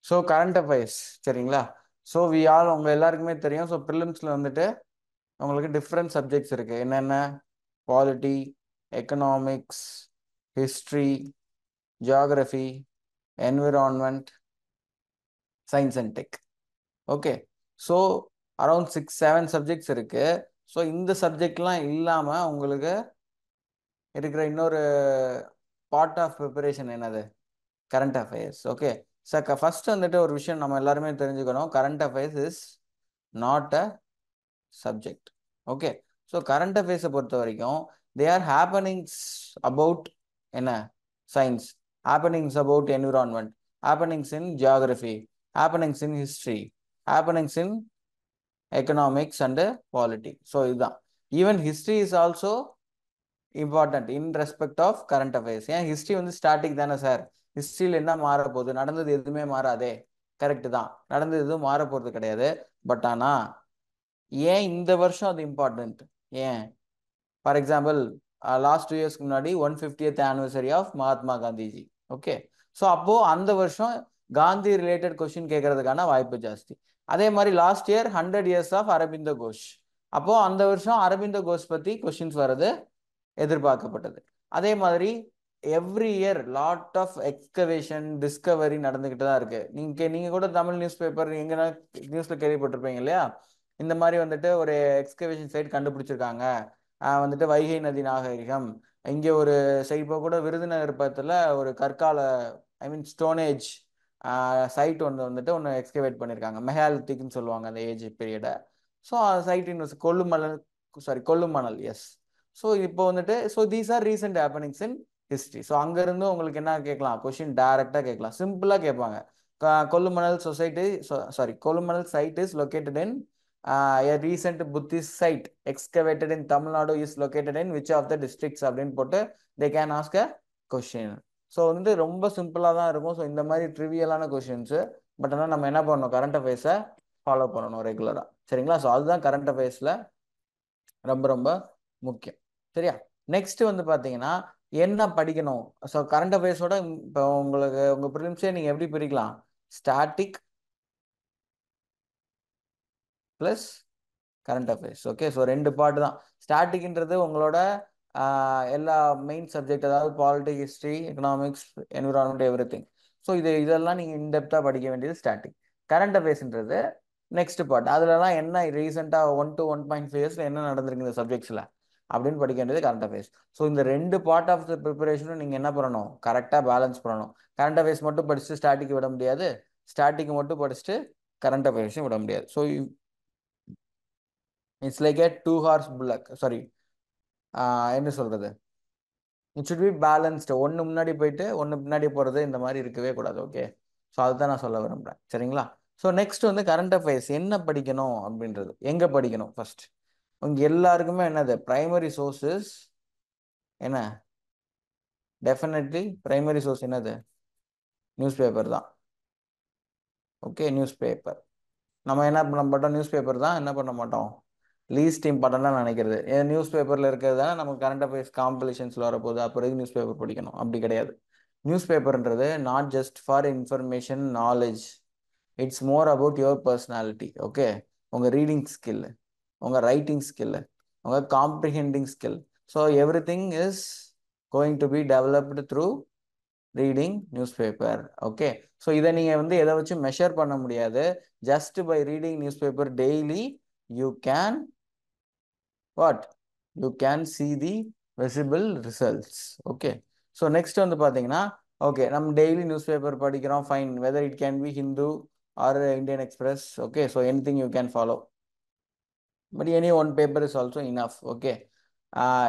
So current affairs சரிங்களா. So உங்க எல்லாருக்குமே தெரியும். ஸோ ப்ரிலிம்ஸ்ல வந்துட்டு உங்களுக்கு டிஃப்ரெண்ட் சப்ஜெக்ட்ஸ் இருக்கு. என்னென்ன? Polity, economics, history, geography, environment, science and tech. Okay. So around 6-7 subjects இருக்கு. ஸோ இந்த சப்ஜெக்ட்லாம் இல்லாமல் உங்களுக்கு இருக்கிற இன்னொரு பார்ட் ஆஃப் ப்ரிப்பரேஷன் என்னது? Current affairs. Okay. Sir first வந்துட்டு ஒரு விஷயம் நம்ம எல்லாருமே தெரிஞ்சுக்கணும். Current affairs is not a subject. Okay. So current அஃபேர்ஸை பொறுத்த வரைக்கும் தே ஆர் ஹேப்பனிங்ஸ் அபவுட் என்ன? Science, happenings about environment, happenings in geography, happenings in history, happenings in economics and polity. So இதுதான். Even history is also important in respect of current affairs. ஏன் history வந்து static தானே sir. ஹிஸ்ட்ரியில் என்ன மாற போகுது? நடந்தது எதுவுமே மாறாதே. கரெக்டு தான், நடந்தது எதுவும் மாற போகிறது கிடையாது. பட் ஆனால் ஏன் இந்த வருஷம் அது இம்பார்ட்டன்ட்? ஏன்? ஃபார் எக்ஸாம்பிள், லாஸ்ட் 2 இயர்ஸ்க்கு முன்னாடி 150th anniversary of Mahatma Gandhiji. Okay. So அப்போது அந்த வருஷம் காந்தி ரிலேட்டட் கொஸ்டின் கேட்கறதுக்கான வாய்ப்பு ஜாஸ்தி. அதே மாதிரி last year 100 years of Aurobindo Ghosh. அப்போது அந்த வருஷம் அரபிந்த கோஷ் பற்றி கொஸ்டின்ஸ் வர்றது எதிர்பார்க்கப்பட்டது. அதே மாதிரி every year lot of excavation discovery நடந்துக்கிட்டு தான் இருக்கு. நீங்க கூட தமிழ் நியூஸ் பேப்பர் எங்கன்னா நியூஸ்ல கேள்விப்பட்டிருப்பீங்க இல்லையா? இந்த மாதிரி வந்துட்டு ஒரு எக்ஸ்கவேஷன் சைட் கண்டுபிடிச்சிருக்காங்க. வந்துட்டு வைகை நதி நாகரிகம். இங்கே ஒரு சைட் இப்போ கூட விருதுநகர் பக்கத்தில் ஒரு கற்கால, ஐ மீன் ஸ்டோனேஜ் சைட் வந்துட்டு ஒன்று எக்ஸ்கவேட் பண்ணியிருக்காங்க. மெஹாலித்திக்னு சொல்லுவாங்க அந்த ஏஜ் பீரியடை. So site in Kollumanal, sorry Kollumanal, yes. So இப்போ வந்துட்டு so these are recent happenings in history. So அங்கேருந்து உங்களுக்கு என்ன கேட்கலாம்? கொஸ்டின் டைரெக்டாக கேட்கலாம், சிம்பிளாக கேட்பாங்க. Kollumanal society, sorry Kollumanal site is located in a recent Buddhist site excavated in Tamil Nadu is located in which of the districts அப்படின்னு போட்டு they can ask a question. So வந்து ரொம்ப சிம்பிளாக தான் இருக்கும். ஸோ இந்த மாதிரி ட்ரிவியலான கொஷின்ஸு. பட் ஆனால் நம்ம என்ன பண்ணணும்? கரண்ட் அஃபேர்ஸை ஃபாலோ பண்ணணும் ரெகுலராக. சரிங்களா? ஸோ அதுதான் கரண்ட் அஃபேர்ஸில் ரொம்ப ரொம்ப முக்கியம். சரியா? நெக்ஸ்ட் வந்து பார்த்தீங்கன்னா என்ன படிக்கணும்? ஸோ கரண்ட் அஃபேர்ஸோட இப்போ உங்களுக்கு உங்கள் ப்ரிலிம்ஸே நீங்கள் எப்படி பிரிக்கலாம்? Static plus current affairs. Okay. So 2 part தான். ஸ்டாட்டிக்ன்றது உங்களோட எல்லா மெயின் சப்ஜெக்ட், அதாவது polity, history, economics, environment, everything. So இதெல்லாம் நீங்கள் இன்டெப்த்தாக படிக்க வேண்டியது ஸ்டாட்டிக். கரண்ட் அஃபேர்ஸ்ன்றது நெக்ஸ்ட் பார்ட். அதுலலாம் என்ன ரீசெண்டாக 1 to 1.5 இயர்ஸில் என்ன நடந்திருக்கு இந்த சப்ஜெக்ட்ஸில் அப்படின்னு படிக்க வேண்டியது கரண்ட் அஃபேர்ஸ். ஸோ இந்த 2 பார்ட் ஆஃப் த ப்ரிப்பரேஷனும் நீங்கள் என்ன பண்ணணும்? கரெக்டாக பேலன்ஸ் பண்ணணும். கரண்ட் அஃபேர்ஸ் மட்டும் படிச்சுட்டு ஸ்டாட்டிக் விட முடியாது, ஸ்டாட்டிக் மட்டும் படிச்சுட்டு கரண்ட் அஃபேர்ஸும் விட முடியாது. So it's like a 2 horse bullock. Sorry, என்ன சொல்றது, இட் ஷுட் பி பேலன்ஸ்டு. ஒன்று முன்னாடி போயிட்டு ஒன்று பின்னாடி போகிறது இந்த மாதிரி இருக்கவே கூடாது. ஓகே. ஸோ அதுதான் நான் சொல்ல விரும்புகிறேன். சரிங்களா? ஸோ நெக்ஸ்ட் வந்து கரண்ட் அஃபேர்ஸ் என்ன படிக்கணும் அப்படின்றது, எங்கே படிக்கணும் ஃபர்ஸ்ட்? உங்க எல்லாருக்குமே என்னது? பிரைமரி சோர்ஸஸ் என்ன? டெஃபினெட்லி பிரைமரி சோர்ஸ் என்னது? நியூஸ் பேப்பர் தான். ஓகே. நியூஸ் பேப்பர் நம்ம என்ன பண்ண மாட்டோம்? நியூஸ் பேப்பர் தான் என்ன பண்ண மாட்டோம்? லீஸ்ட் இம்பார்ட்டண்டாக நினைக்கிறது. ஏன் நியூஸ் பேப்பரில் இருக்கிறது தானே நமக்கு கரண்ட் அஃபேர்ஸ் காம்படிஷன்ஸில் வரப்போகுது. அப்புறம் நியூஸ் பேப்பர் படிக்கணும் அப்படி கிடையாது. நியூஸ் பேப்பர்ன்றது not just for information knowledge, it's more about your personality. Okay. உங்கள் ரீடிங் ஸ்கில், உங்கள் ரைட்டிங் ஸ்கில், உங்கள் comprehending skill. So everything is going to be developed through reading newspaper. Okay. So இதை நீங்கள் வந்து எதை வச்சு measure பண்ண முடியாது. Just by reading newspaper daily you can what? You can see the visible results. Okay. So next வந்து பார்த்தீங்கன்னா, okay நம்ம டெய்லி நியூஸ் பேப்பர் படிக்கிறோம், fine. Whether it can be Hindu or Indian Express. Okay. So anything you can follow, but any one paper is also enough. Okay.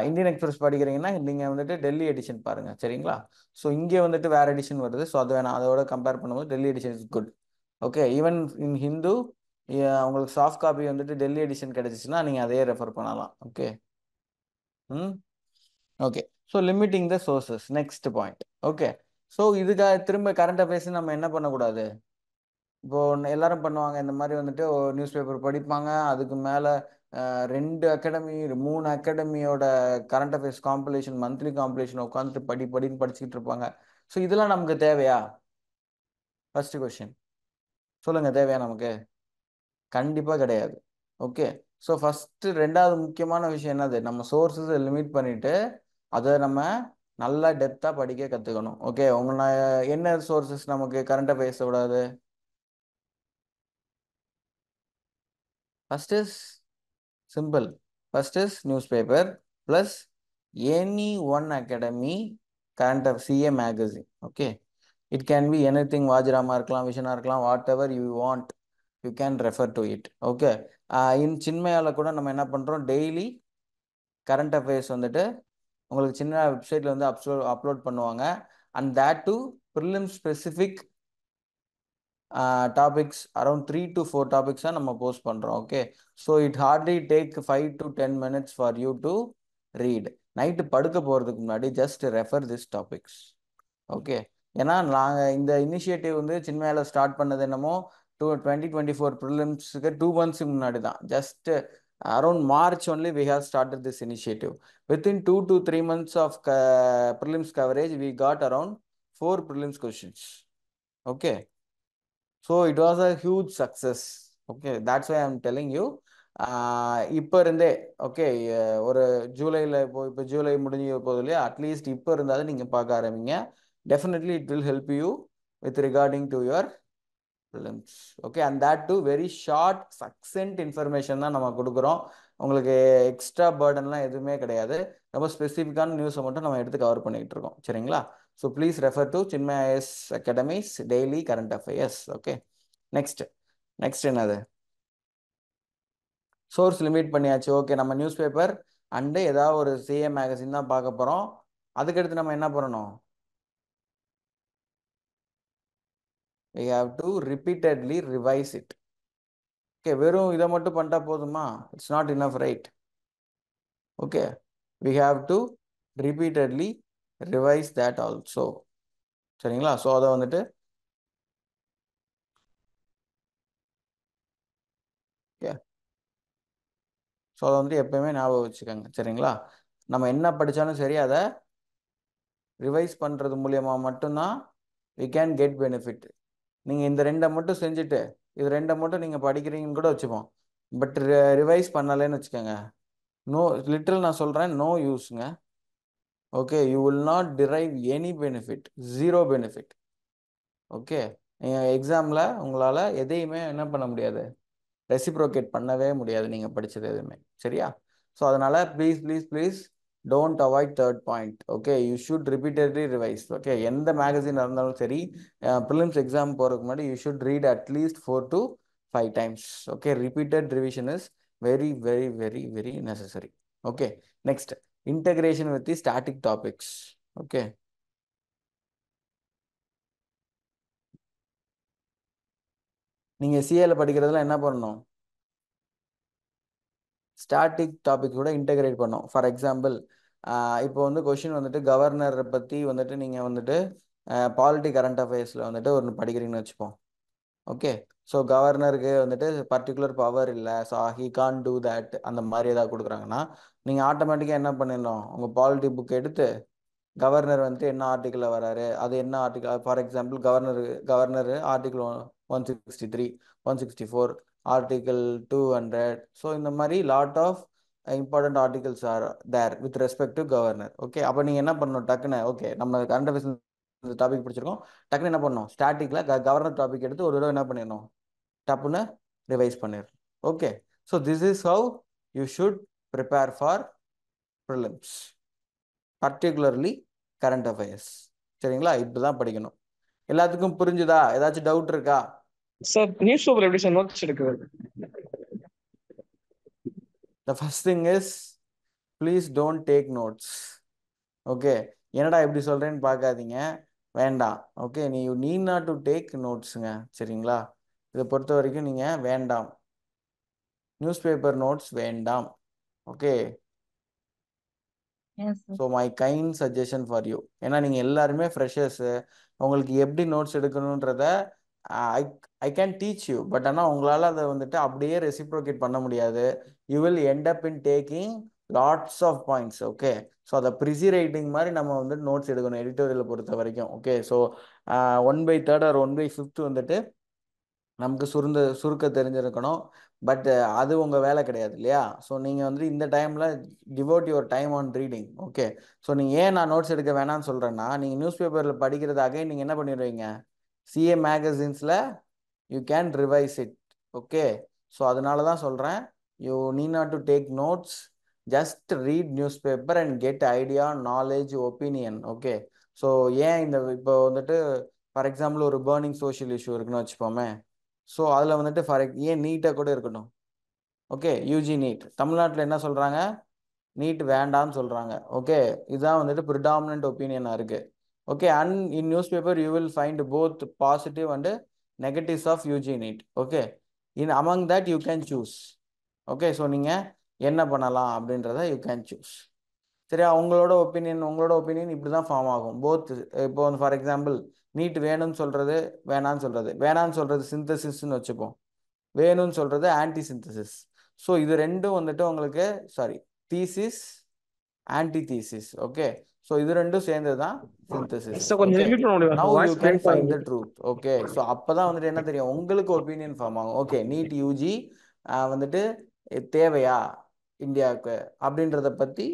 Indian Express படிக்கிறீங்கன்னா நீங்கள் வந்துட்டு Delhi edition பாருங்கள். சரிங்களா? So இங்கே வந்துட்டு வேறு எடிஷன் வருது. ஸோ அது வேணாம், அதோட கம்பேர் பண்ணும்போது Delhi edition is good. Okay. Even in Hindu உங்களுக்கு சாஃப்ட் காப்பி வந்துட்டு டெல்லி எடிஷன் கிடைச்சிச்சுன்னா நீங்கள் அதையே ரெஃபர் பண்ணலாம். ஓகே. ஓகே. ஸோ லிமிட்டிங் த sources, next point. Okay. So இதுக்காக திரும்ப கரண்ட் அஃபேர்ஸ் நம்ம என்ன பண்ணக்கூடாது? இப்போ எல்லாரும் பண்ணுவாங்க இந்த மாதிரி வந்துட்டு நியூஸ் பேப்பர் படிப்பாங்க, அதுக்கு மேலே 2 அகாடமி 3 அகாடமியோட current affairs competition monthly competition உட்காந்துட்டு படின்னு படிச்சுக்கிட்டு இருப்பாங்க. ஸோ இதெல்லாம் நமக்கு தேவையா? ஃபர்ஸ்ட் கொஸ்டின் சொல்லுங்க, தேவையா நமக்கு? கண்டிப்பாக கிடையாது. ஓகே, ஸோ ஃபஸ்ட்டு 2வது முக்கியமான விஷயம் என்னது? நம்ம சோர்ஸஸை லிமிட் பண்ணிவிட்டு அதை நம்ம நல்லா டெப்த்தாக படிக்க கற்றுக்கணும். ஓகே, என்ன சோர்ஸஸ் நமக்கு கரண்ட் அஃபேர்ஸ் விடாது? First is simple. First is newspaper plus any one academy current of CA magazine. Okay, it can be anything, வாஜ்ராமா இருக்கலாம், விஷனா இருக்கலாம், whatever you want you can refer to it. Okay, in சின்மயாவில் கூட நம்ம என்ன பண்ணுறோம், daily current affairs வந்துட்டு உங்களுக்கு சின்ன வெப்சைட்டில் வந்து அப்லோட் பண்ணுவாங்க. And that to prelim specific topics around 3 to 4 டாபிக்ஸாக நம்ம போஸ்ட் பண்ணுறோம். Okay, so it Hartley take 5 to 10 minutes for you to read. Night படுக்க போகிறதுக்கு முன்னாடி just refer this topics. Okay, ஏன்னா நாங்கள் இந்த இனிஷியேட்டிவ் வந்து சின்மயாவில் ஸ்டார்ட் பண்ணது என்னமோ 2024 ப்ரிலிம்ஸுக்கு 2 months முன்னாடி தான். Just around March only we have started this initiative. Within 2 to 3 months of prelims coverage we got around 4 prelims questions. Okay, so it was a huge success. Okay, that's why I'm telling you. இப்போ இருந்தே okay, ஒரு ஜூலையில் இப்போ ஜூலை முடிஞ்சு போகுது இல்லையா, at least இப்போ இருந்தாலும் நீங்கள் பார்க்க ஆரம்பிங்க. Definitely it will help you with regarding to your prelims. Okay, and that to very short succinct information தான் நம்ம கொடுக்குறோம். உங்களுக்கு எக்ஸ்ட்ரா பேர்டன்லாம் எதுவுமே கிடையாது. ரொம்ப ஸ்பெசிஃபிக்கான நியூஸை மட்டும் நம்ம எடுத்து கவர் பண்ணிக்கிட்டு இருக்கோம். சரிங்களா? So please refer to Chinmaya IAS academies daily current affairs. Okay, next என்னது? சோர்ஸ் லிமிட் பண்ணியாச்சு. ஓகே, நம்ம நியூஸ் பேப்பர் அண்டு ஏதாவது ஒரு சிஏ மேகசின் தான் பார்க்க போகிறோம். அதுக்கடுத்து நம்ம என்ன பண்ணணும்? we have to repeatedly revise it. Okay, வெறும் இதை மட்டும் பண்ணிட்டா போதுமா? It's not enough, right? Okay, we have to repeatedly revise that also. சரிங்களா? ஸோ அதை வந்துட்டு ஸோ அதை வந்துட்டு எப்பயுமே ஞாபகம் வச்சுக்கோங்க. சரிங்களா? நம்ம என்ன படித்தாலும் சரி, அதை ரிவைஸ் பண்ணுறது மூலியமாக மட்டும்தான் we can get benefit. நீங்கள் இந்த 2 மட்டும் செஞ்சுட்டு இது 2 மட்டும் நீங்கள் படிக்கிறீங்கன்னு கூட வச்சுப்போம். பட் ரிவைஸ் பண்ணலைன்னு வச்சுக்கோங்க, நோ, லிட்டரல் நான் சொல்கிறேன், நோ யூஸுங்க. Okay, you will not drive any benefit, zero benefit. Okay, நீங்கள் எக்ஸாமில் உங்களால் எதையுமே என்ன பண்ண முடியாது, ரெசிப்ரோகேட் பண்ணவே முடியாது நீங்கள் படித்தது எதுவுமே. சரியா? ஸோ அதனால் please don't avoid third point. Okay, you should repeatedly revise. Okay, எந்த மேகசின் இருந்தாலும் சரி, ப்ரிலிம்ஸ் எக்ஸாம் போகிறதுக்கு முன்னாடி you should read at least 4 to 5 times. Okay, repeated revision is very very very very necessary. Okay, next integration with the static topics. Okay, நீங்கள் சிஏல படிக்கிறதுல என்ன பண்ணணும்? Static topic கூட இன்டகிரேட் பண்ணோம். ஃபார் எக்ஸாம்பிள், இப்போ வந்து கொஷின் வந்துட்டு கவர்னரை பற்றி வந்துட்டு நீங்கள் வந்துட்டு பாலிட்டி கரண்ட் அஃபேர்ஸில் வந்துட்டு ஒன்று படிக்கிறீங்கன்னு வச்சுப்போம். ஓகே, ஸோ கவர்னருக்கு வந்துட்டு பர்டிகுலர் பவர் இல்லை, so he can do that, அந்த மாதிரி ஏதாவது கொடுக்குறாங்கன்னா நீங்கள் ஆட்டோமேட்டிக்காக என்ன பண்ணிடணும், உங்கள் பாலிட்டி புக் எடுத்து கவர்னர் வந்துட்டு என்ன ஆர்டிக்கிளில் வராரு, அது என்ன article, for example governor article 163, 164, article 200. So இந்த மாதிரி lot of important articles are there with respect to governor. Okay, அப்போ நீங்கள் என்ன பண்ணணும், டக்குன்னு ஓகே நம்ம கரண்ட் அஃபேர்ஸ் டாபிக் பிடிச்சிருக்கோம், டக்குன்னு என்ன பண்ணணும், ஸ்டாட்டிக்கில் கவர்னர் டாபிக் எடுத்து ஒரு தடவை என்ன பண்ணிடணும், டப்புன்னு ரிவைஸ் பண்ணிடணும். Okay, so this is how you should prepare for prelims, particularly current affairs. சரிங்களா? இப்படிதான் படிக்கணும். எல்லாத்துக்கும் புரிஞ்சுதா? ஏதாச்சும் டவுட் இருக்கா? சார் நியூஸ் பேப்பர் எப்படி சார் நோட்ஸ் எடுக்கிறது? The first thing is, please don't take notes. Okay, என்னடா எப்படி சொல்றேன்னு பார்க்காதீங்க, வேண்டாம். Okay, you need not to take நோட்ஸுங்க. சரிங்களா? இதை பொறுத்த வரைக்கும் நீங்கள் வேண்டாம், நியூஸ் பேப்பர் நோட்ஸ் வேண்டாம். Okay, so my kind suggestion for you. ஏன்னா நீங்கள் எல்லாருமே ஃப்ரெஷர்ஸு, உங்களுக்கு எப்படி நோட்ஸ் எடுக்கணுன்றத I I can teach you, but ஆனால் உங்களால் அதை வந்துட்டு அப்படியே ரெசிப்ரோகேட் பண்ண முடியாது. You will end up in taking lots of points. Okay, so அதை ப்ரிசி ரைட்டிங் மாதிரி நம்ம வந்துட்டு நோட்ஸ் எடுக்கணும் எடிட்டோரியலை பொறுத்த வரைக்கும். ஓகே, ஸோ 1/3 ஆர் 1/5 வந்துட்டு நமக்கு சுருக்க தெரிஞ்சிருக்கணும். பட் அது உங்கள் வேலை கிடையாது இல்லையா? ஸோ நீங்கள் வந்து இந்த டைமில் devote your time on reading. Okay, so நீங்கள் ஏன் நான் நோட்ஸ் எடுக்க வேணாம்னு சொல்கிறேன்னா, நீங்கள் நியூஸ் பேப்பரில் படிக்கிறதாக நீங்கள் என்ன பண்ணிடுவீங்க, சிஏ மேகசின்ஸில் you can revise it. Okay, so அதனால தான் சொல்கிறேன், you need not to take notes, just read news paper and get idea, knowledge, opinion. Okay, so ஏன் இந்த இப்போ வந்துட்டு ஃபார் எக்ஸாம்பிள் ஒரு பேர்னிங் சோஷியல் இஷ்யூ இருக்குன்னு வச்சுப்போமே. ஸோ அதில் வந்துட்டு ஏன் நீட்டாக கூட இருக்கட்டும். ஓகே, யூஜி நீட் தமிழ்நாட்டில் என்ன சொல்கிறாங்க, நீட் வேண்டாம்னு சொல்கிறாங்க. ஓகே, இதுதான் வந்துட்டு ப்ரிடாமினன்ட் ஒப்பீனியனாக இருக்குது. Okay, and in newspaper you will find both positive and negatives of UG NEET. Okay, in among that you can choose. Okay, so நீங்கள் என்ன பண்ணலாம் அப்படின்றத யூ கேன் சூஸ். சரியா? உங்களோட ஒப்பீனியன் இப்படி தான் ஃபார்ம் ஆகும். போத் இப்போ வந்து ஃபார் எக்ஸாம்பிள் நீட் வேணும்னு சொல்கிறது, வேணான்னு சொல்கிறது சிந்தசிஸ்ன்னு வச்சுப்போம், வேணும்னு சொல்கிறது ஆன்டி சிந்தசிஸ். ஸோ இது ரெண்டும் வந்துட்டு உங்களுக்கு thesis, anti thesis. Okay, so இது ரெண்டும் சேர்ந்தது தான் சிந்தசிஸ். சார் கொஞ்சம் ஓகே, ரிப்பீட் பண்ண முடியுமா sir? Now you voice can break find ஆகுது. The truth. ஓகே, ஸோ அப்போ தான் வந்துட்டு என்ன தெரியும், உங்களுக்கு ஒப்பீனியன் ஃபார்ம் ஆகும். ஓகே, நீட் யூஜி வந்துட்டு தேவையா இந்தியாவுக்கு அப்படின்றத பற்றி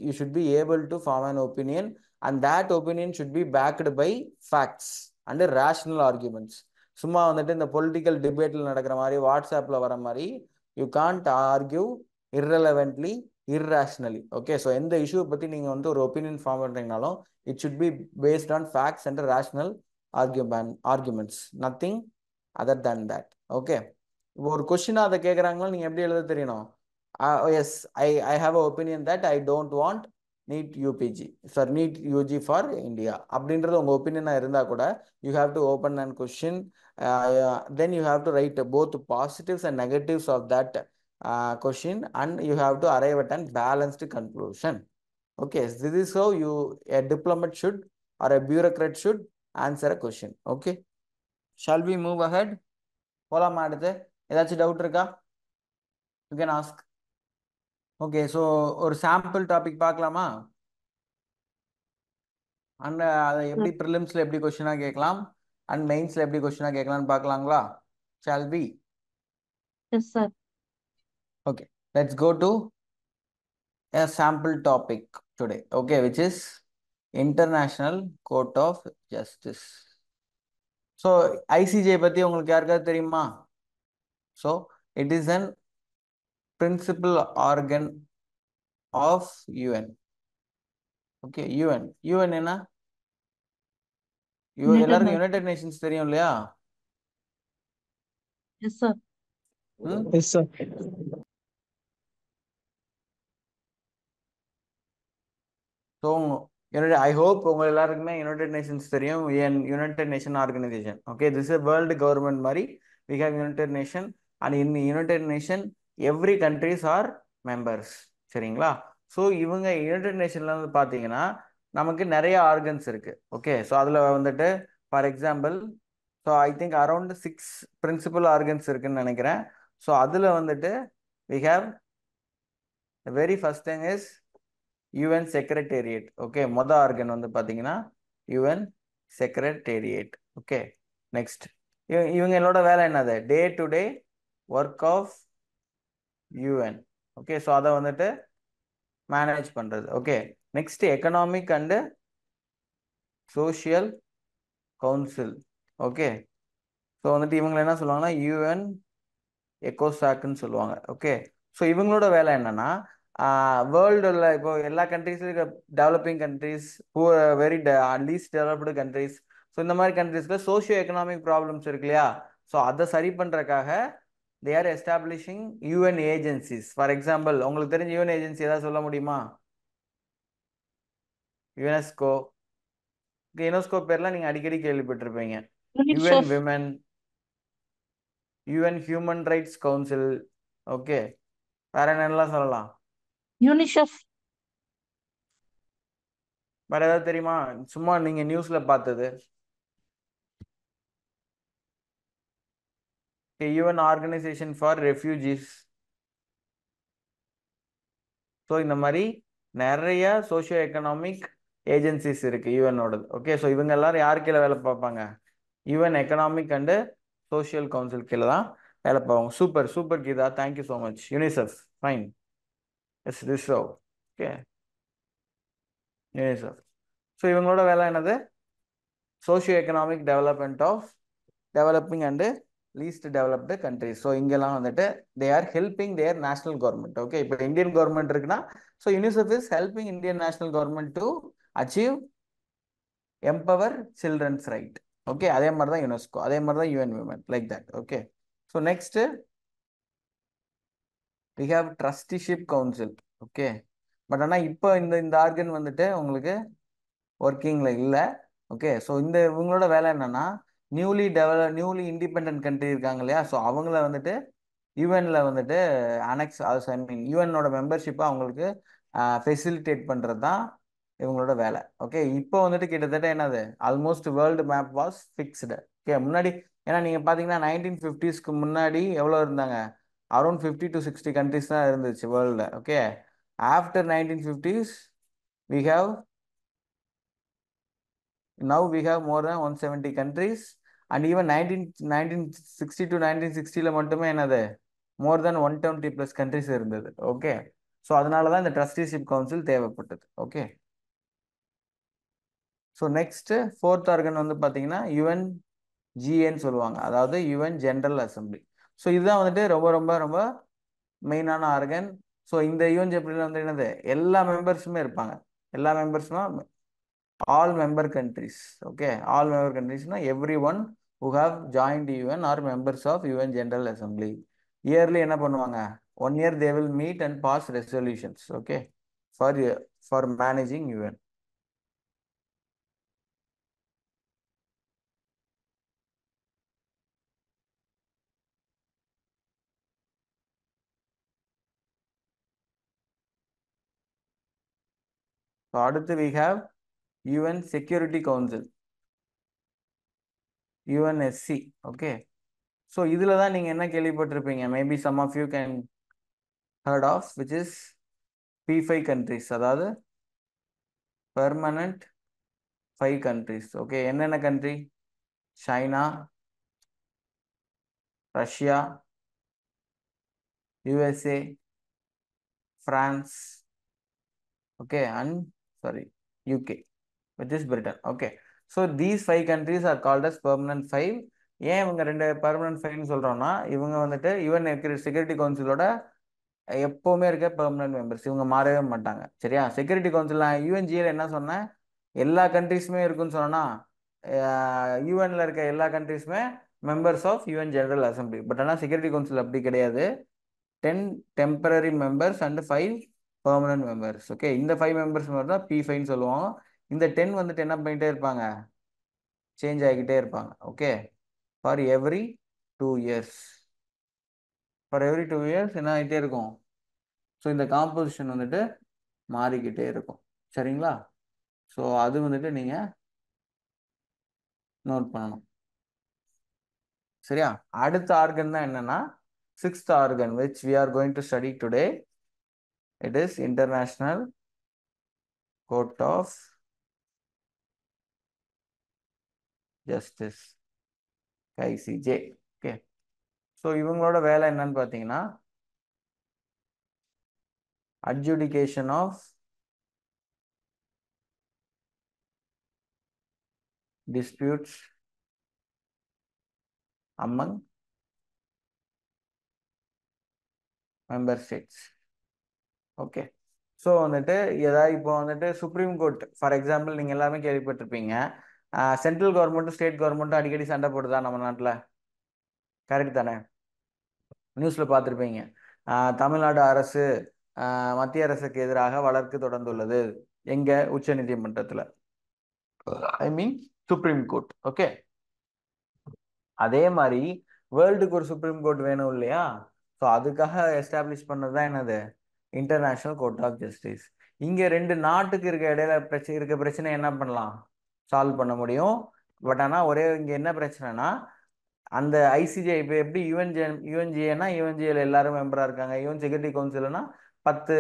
you should be able to form an opinion, and that opinion should be backed by facts and rational arguments. சும்மா வந்துட்டு இந்த பொலிட்டிக்கல் டிபேட்டில் நடக்கிற மாதிரி, வாட்ஸ்அப்பில் வர மாதிரி you can't argue irrelevantly, irrationally. Okay, so எந்த இஷ்யூவை பற்றி நீங்கள் வந்து ஒரு ஒப்பீனியன் ஃபார்ம் பண்ணுறீங்கனாலும் it should be based on facts and rational arguments, nothing other than that. Okay, இப்போ ஒரு கொஸ்டினாக அதை கேட்குறாங்களோ நீங்கள் எப்படி எழுத தெரியணும், yes I have a opinion that I don't want NEET UPG sir NEET UG for India அப்படின்றது உங்கள் ஒப்பீனியனாக இருந்தால் கூட you have to open and question, then you have to write both positives and negatives of that question, and you have to arrive at a balanced conclusion. Okay, this is how a diplomat should or a bureaucrat should answer a question. Okay, shall we move ahead? போலாமா அடுத்து? ஏதாச்சும் doubt இருக்கா? You can ask. Okay, so ஒரு sample topic பார்க்கலாமா? And அதை எப்படி ப்ரிலிம்ஸில் எப்படி கொஸ்டினாக கேட்கலாம் அண்ட் மெயின்ஸில் எப்படி கொஸ்டினாக கேட்கலாம்னு பார்க்கலாங்களா? Shall we? Yes, sir. Okay, let's go to a sample topic today. Okay, which is International Court of Justice. So ICJ பத்தி உங்களுக்கு யாருக்காவது தெரியுமா? So it is an principal organ of UN. Okay, UN என்ன? எல்லாருக்கும் United Nations தெரியும் இல்லையா? Yes, sir. Yes sir. So I hope உங்க எல்லாருக்குமே யுனைடெட் நேஷன்ஸ் தெரியும். United Nation organisation. Okay, this is world government மாதிரி. We have United Nation, and in United Nation every countries are members. சரிங்களா? So இவங்க United நேஷன்ல வந்து பார்த்தீங்கன்னா நமக்கு நிறைய ஆர்கன்ஸ் இருக்கு. ஓகே, ஸோ அதில் வந்துட்டு for example, so I think around 6 principal organs இருக்குன்னு நினைக்கிறேன். ஸோ அதில் வந்துட்டு we have very first thing is UN secretariat. Okay, மொதல் ஆர்கன் வந்து பார்த்தீங்கன்னா யுஎன் செக்ரட்டேரியட். ஓகே, நெக்ஸ்ட் இவங்களோட வேலை என்னது? Day to day work of UN. Okay, so அதை வந்துட்டு மேனேஜ் பண்ணுறது. Okay, next economic and social council. Okay, so வந்துட்டு இவங்களை என்ன சொல்லுவாங்கன்னா யுஎன் எக்கோசாக்னு சொல்லுவாங்க. ஓகே, ஸோ இவங்களோட வேலை என்னன்னா வேர்ல்டுல இப்போ எல்லா கண்ட்ரீஸ்ல இருக்க developing countries, very least developed countries, so இந்த மாதிரி கண்ட்ரீஸ்ல சோஷியோ எக்கனாமிக் ப்ராப்ளம்ஸ் இருக்கு இல்லையா? ஸோ அதை சரி பண்றதுக்காக they are establishing UN agencies. For example, உங்களுக்கு தெரிஞ்ச யூஎன் ஏஜென்சி ஏதாவது சொல்ல முடியுமா? யுனெஸ்கோ. யுனெஸ்கோ பேர்லாம் நீங்க அடிக்கடி கேள்விப்பட்டிருப்பீங்க. UN UNICEF. Women, UN human rights council. Okay, வேற என்னெல்லாம் சொல்லலாம்? UNICEF. வேற ஏதாவது தெரியுமா? சும்மா நீங்க நியூஸ்ல பார்த்தது. UN organisation for refugees. So இந்த மாதிரி நிறைய சோஷியோ எக்கனாமிக் ஏஜென்சிஸ் இருக்கு யூஎனோடது. ஓகே, ஸோ இவங்க எல்லாரும் யார் கீழே வேலை பார்ப்பாங்க? UN economic and social council கீழே தான் வேலை பார்ப்பாங்க. Super super Geetha, thank you so much. UNICEF, fine. Yes reserve. Okay, UNICEF. So இவங்களோட வேலை என்னது? Socio economic development of developing and least developed countries. So இங்கெல்லாம் வந்துட்டு they are helping their national government. Okay, இப்போ இந்தியன் கவர்மெண்ட் இருக்குன்னா so UNICEF is helping Indian national government to achieve empower childrens right. Okay, அதே மாதிரி தான் UNESCO, அதே மாதிரி தான் UN women, like that. Okay, so next we have trusteeship council. Okay, but ஆனால் இப்போ இந்த ஆர்கன் வந்துட்டு உங்களுக்கு ஒர்க்கிங்கில் இல்லை. ஓகே, ஸோ இவங்களோட வேலை என்னன்னா நியூலி இண்டிபெண்ட் கண்ட்ரி இருக்காங்க இல்லையா, ஸோ அவங்கள வந்துட்டு யூஎன்ல வந்துட்டு அனெக்ஸ், ஐ மீன் யூஎனோட மெம்பர்ஷிப்பை அவங்களுக்கு ஃபெசிலிட்டேட் பண்ணுறது தான் இவங்களோட வேலை. ஓகே, இப்போ வந்துட்டு கிட்டத்தட்ட என்னது almost world map was fixed. Okay, முன்னாடி ஏன்னா நீங்கள் பார்த்தீங்கன்னா 1950s முன்னாடி எவ்வளோ இருந்தாங்க? அரௌண்ட் 50 to 60 கண்ட்ரிஸ் தான் இருந்துச்சு வேர்ல்டில். Okay, after 1950s we have now we have more than 170 countries and even 1960 to 1960ல மட்டுமே என்னது மோர் தென் 120 plus countries இருந்தது. ஓகே, ஸோ அதனால தான் இந்த ட்ரஸ்டிஷிப் கவுன்சில் தேவைப்பட்டது. Okay, so next fourth organ வந்து பார்த்தீங்கன்னா யுஎன்ஜிஏன்னு சொல்லுவாங்க, அதாவது யுஎன் ஜெனரல் அசம்பிளி. ஸோ இதுதான் வந்துட்டு ரொம்ப ரொம்ப ரொம்ப மெயினான ஆர்கன். ஸோ இந்த யுஎன் ஜெனரல் வந்து என்னது எல்லா மெம்பர்ஸுமே இருப்பாங்க. எல்லா மெம்பர்ஸ்னா all member countries. Okay, all member countries na everyone who have joined UN are members of UN General Assembly. Yearly என்ன பண்ணுவாங்க? 1 year they will meet and pass resolutions. Okay, for managing UN. So அடுத்து we have UN Security Council, UNSC. Okay, so இதுல தான் நீங்க என்ன கேள்விப்பட்டிருப்பீங்க, maybe some of you can heard of, which is P5 countries, அதாவது permanent 5 countries. Okay, என்னென்ன country? China, Russia, USA, France, okay, and sorry, UK, which is Britain. Okay, so these 5 countries are called as permanent 5. ஏன் இவங்க ரெண்டு permanent 5ன்னு சொல்றோம்னா இவங்க வந்துட்டு UN security கவுன்சிலோட எப்பவுமே இருக்க பெர்மனன்ட் மெம்பர்ஸ், இவங்க மாறவே மாட்டாங்க. சரியா? செக்யூரிட்டி கவுன்சில் யுஎன்ஜியில் என்ன சொன்னேன், எல்லா கண்ட்ரிஸுமே இருக்குன்னு சொன்னா யுஎன்ல இருக்க எல்லா கண்ட்ரிஸுமே members of UN General Assembly. But ஆனால் செக்யூரிட்டி கவுன்சில் அப்படி கிடையாது. 10 temporary members and 5 permanent members. Okay, இந்த 5 மெம்பர்ஸ் மட்டும் தான் P5ன்னு சொல்லுவோம். இந்த 10 வந்துட்டு என்ன பண்ணிட்டே இருப்பாங்க? சேஞ்ச் ஆகிக்கிட்டே இருப்பாங்க. Okay, for every 2 years. For every 2 years என்ன ஆகிட்டே இருக்கும்? ஸோ இந்த காம்போசிஷன் வந்துட்டு மாறிக்கிட்டே இருக்கும். சரிங்களா? ஸோ அது வந்துட்டு நீங்கள் நோட் பண்ணணும். சரியா? அடுத்த ஆர்கன் தான் என்னன்னா 6th organ which we are going to study today. It is International Court of Justice, ICJ. Okay, so இவங்களோட வேலை என்னன்னு பார்த்தீங்கன்னா adjudication of disputes among member states. Okay, so வந்துட்டு ஏதாவது இப்போ வந்துட்டு சுப்ரீம் கோர்ட் ஃபார் எக்ஸாம்பிள் நீங்கள் எல்லாமே கேள்விப்பட்டிருப்பீங்க, சென்ட்ரல் கவர்மெண்ட்டும் ஸ்டேட் கவர்மெண்ட்டும் அடிக்கடி சண்டை போடுதா நம்ம நாட்டில்? கரெக்ட் தானே? நியூஸில் பார்த்துருப்பீங்க, தமிழ்நாடு அரசு மத்திய அரசுக்கு எதிராக வழக்கு தொடர்ந்துள்ளது. எங்க? உச்ச நீதிமன்றத்தில், ஐ மீன் சுப்ரீம் கோர்ட். ஓகே, அதே மாதிரி வேர்ல்டுக்கு ஒரு சுப்ரீம் கோர்ட் வேணும் இல்லையா? ஸோ அதுக்காக எஸ்டாப்ளிஷ் பண்ணது தான் என்னது இன்டர்நேஷனல் கோர்ட் ஆஃப் ஜஸ்டிஸ். இங்கே ரெண்டு நாட்டுக்கு இடையில பிரச்சனை என்ன பண்ணலாம்? சால்வ் பண்ண முடியும். பட் ஆனால் ஒரே இங்கே என்ன பிரச்சனைனா அந்த ஐசிஜே இப்போ எப்படி யுஎன்ஜிஏனா யுஎன்ஜிஏல எல்லாரும் மெம்பரா இருக்காங்க. யுஎன் செக்யூரிட்டி கவுன்சில்னா 10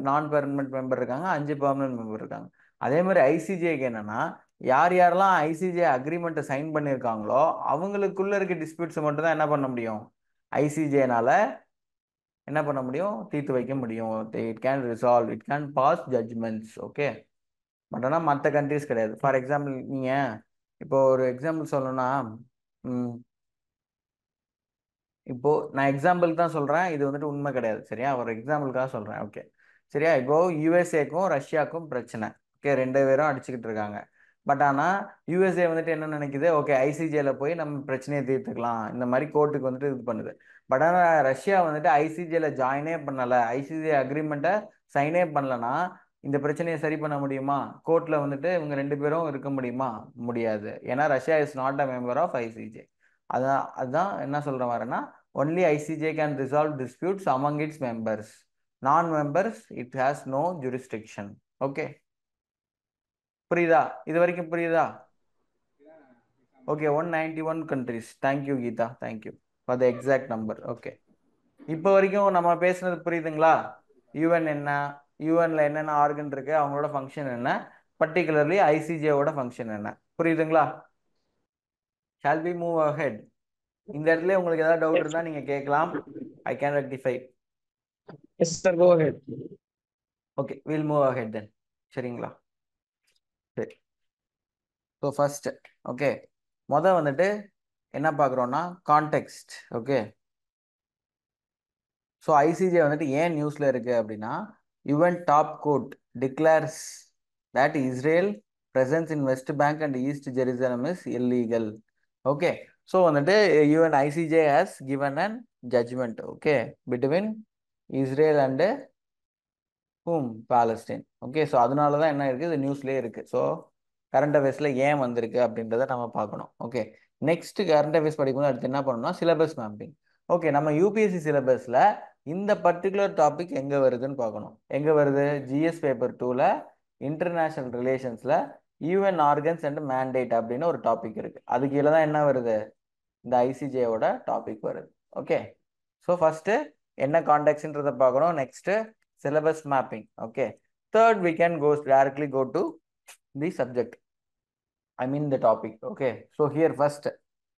நான் பெர்மனன்ட் மெம்பர் இருக்காங்க, 5 பெர்மனன்ட் மெம்பர் இருக்காங்க. அதே மாதிரி ஐசிஜேக்கு என்னன்னா யார் யாரெல்லாம் ஐசிஜே அக்ரிமெண்ட்டை சைன் பண்ணியிருக்காங்களோ அவங்களுக்குள்ள இருக்க டிஸ்பியூட்ஸ் மட்டும் தான் என்ன பண்ண முடியும், ஐசிஜேனால என்ன பண்ண முடியும், தீர்த்து வைக்க முடியும். It can resolve, it can pass judgments. Okay, but ஆனால் மற்ற கண்ட்ரிஸ் கிடையாது. ஃபார் எக்ஸாம்பிள் நீங்கள் இப்போ ஒரு எக்ஸாம்பிள் சொல்லணும்னா இப்போ நான் எக்ஸாம்பிள் தான் சொல்றேன், இது வந்துட்டு உண்மை கிடையாது. சரியா, ஒரு எக்ஸாம்பிளுக்காக சொல்றேன். ஓகே சரியா, இப்போ யுஎஸ்ஏக்கும் ரஷ்யாவுக்கும் பிரச்சனை. ஓகே, 2 பேரும் அடிச்சுக்கிட்டு இருக்காங்க. பட் ஆனால் யுஎஸ்ஏ வந்துட்டு என்ன நினைக்குது, ஓகே ஐசிஜேல போய் நம்ம பிரச்சனையை தீர்த்துக்கலாம், இந்த மாதிரி கோர்ட்டுக்கு வந்துட்டு இது பண்ணுது. பட் ஆனால் ரஷ்யா வந்துட்டு ஐசிஜேல ஜாயினே பண்ணலை, ஐசிஜே அக்ரிமெண்ட்டை சைனே பண்ணலன்னா இந்த பிரச்சனையை சரி பண்ண முடியுமா? கோர்ட்ல வந்துட்டு இவங்க 2 பேரும் இருக்க முடியுமா? முடியாது. ஏன்னா Russia is not a member of ICJ. அதான் என்ன சொல்ற மாதிரினா only ICJ can resolve disputes among its members. Non-members it has no jurisdiction. Okay, புரியுதா? இது வரைக்கும் புரியுதா? Okay, 191 countries. Thank you Geetha, thank you for the exact number. Okay, இப்போ வரைக்கும் நம்ம பேசுனது புரியுதுங்களா? யூஎன் என்ன, யூஎன்ல என்னென்ன ஆர்கன் இருக்கு, அவங்களோட ஃபங்க்ஷன் என்ன, பர்டிகுலர்லி ஐசிஜேவோட ஃபங்க்ஷன் என்ன, புரியுதுங்களா? Shall we move ahead? இந்த இடத்துல உங்களுக்கு ஏதாவது டவுட் இருந்தா நீங்க கேட்கலாம். I can rectify. Yes, sir. Go ahead. Okay, we'll move ahead then. சரிங்களா? சரி, ஸோ ஃபர்ஸ்ட் ஓகே வந்துட்டு என்ன பார்க்குறோன்னா கான்டெக்ஸ்ட். ஓகே, ஸோ ஐசிஜே வந்துட்டு ஏன் நியூஸ்ல இருக்கு அப்படின்னா UN top court declares that Israel presence in West Bank and East Jerusalem is illegal. Okay, so வந்துட்டு UN ICJ has given an judgment okay between Israel and Palestine. Okay, so அதனால தான் என்ன இருக்குது, இது நியூஸ்லேயே இருக்குது. ஸோ கரண்ட் அஃபேர்ஸில் ஏன் வந்திருக்கு அப்படின்றத நம்ம பார்க்கணும். ஓகே, நெக்ஸ்ட் கரண்ட் அஃபேர்ஸ் படிக்கும்போது அடுத்து என்ன பண்ணணும்னா சிலபஸ் மேப்பிங். ஓகே, நம்ம யூபிஎஸ்சி சிலபஸில் இந்த பர்டிகுலர் டாபிக் எங்கே வருதுன்னு பார்க்கணும். எங்கே வருது? ஜிஎஸ் பேப்பர் 2ல் இன்டர்நேஷ்னல் ரிலேஷன்ஸில் யூஎன் ஆர்கன்ஸ் அண்ட் மேண்டேட் அப்படின்னு ஒரு டாபிக் இருக்குது. அது கீழே தான் என்ன வருது, இந்த ஐசிஜேவோட டாபிக் வருது. ஓகே, ஸோ ஃபஸ்ட்டு என்ன கான்டெக்ட்ன்றதை பார்க்கணும். Next syllabus mapping. Okay, third we can directly go to the subject, I mean the topic. Okay, so here first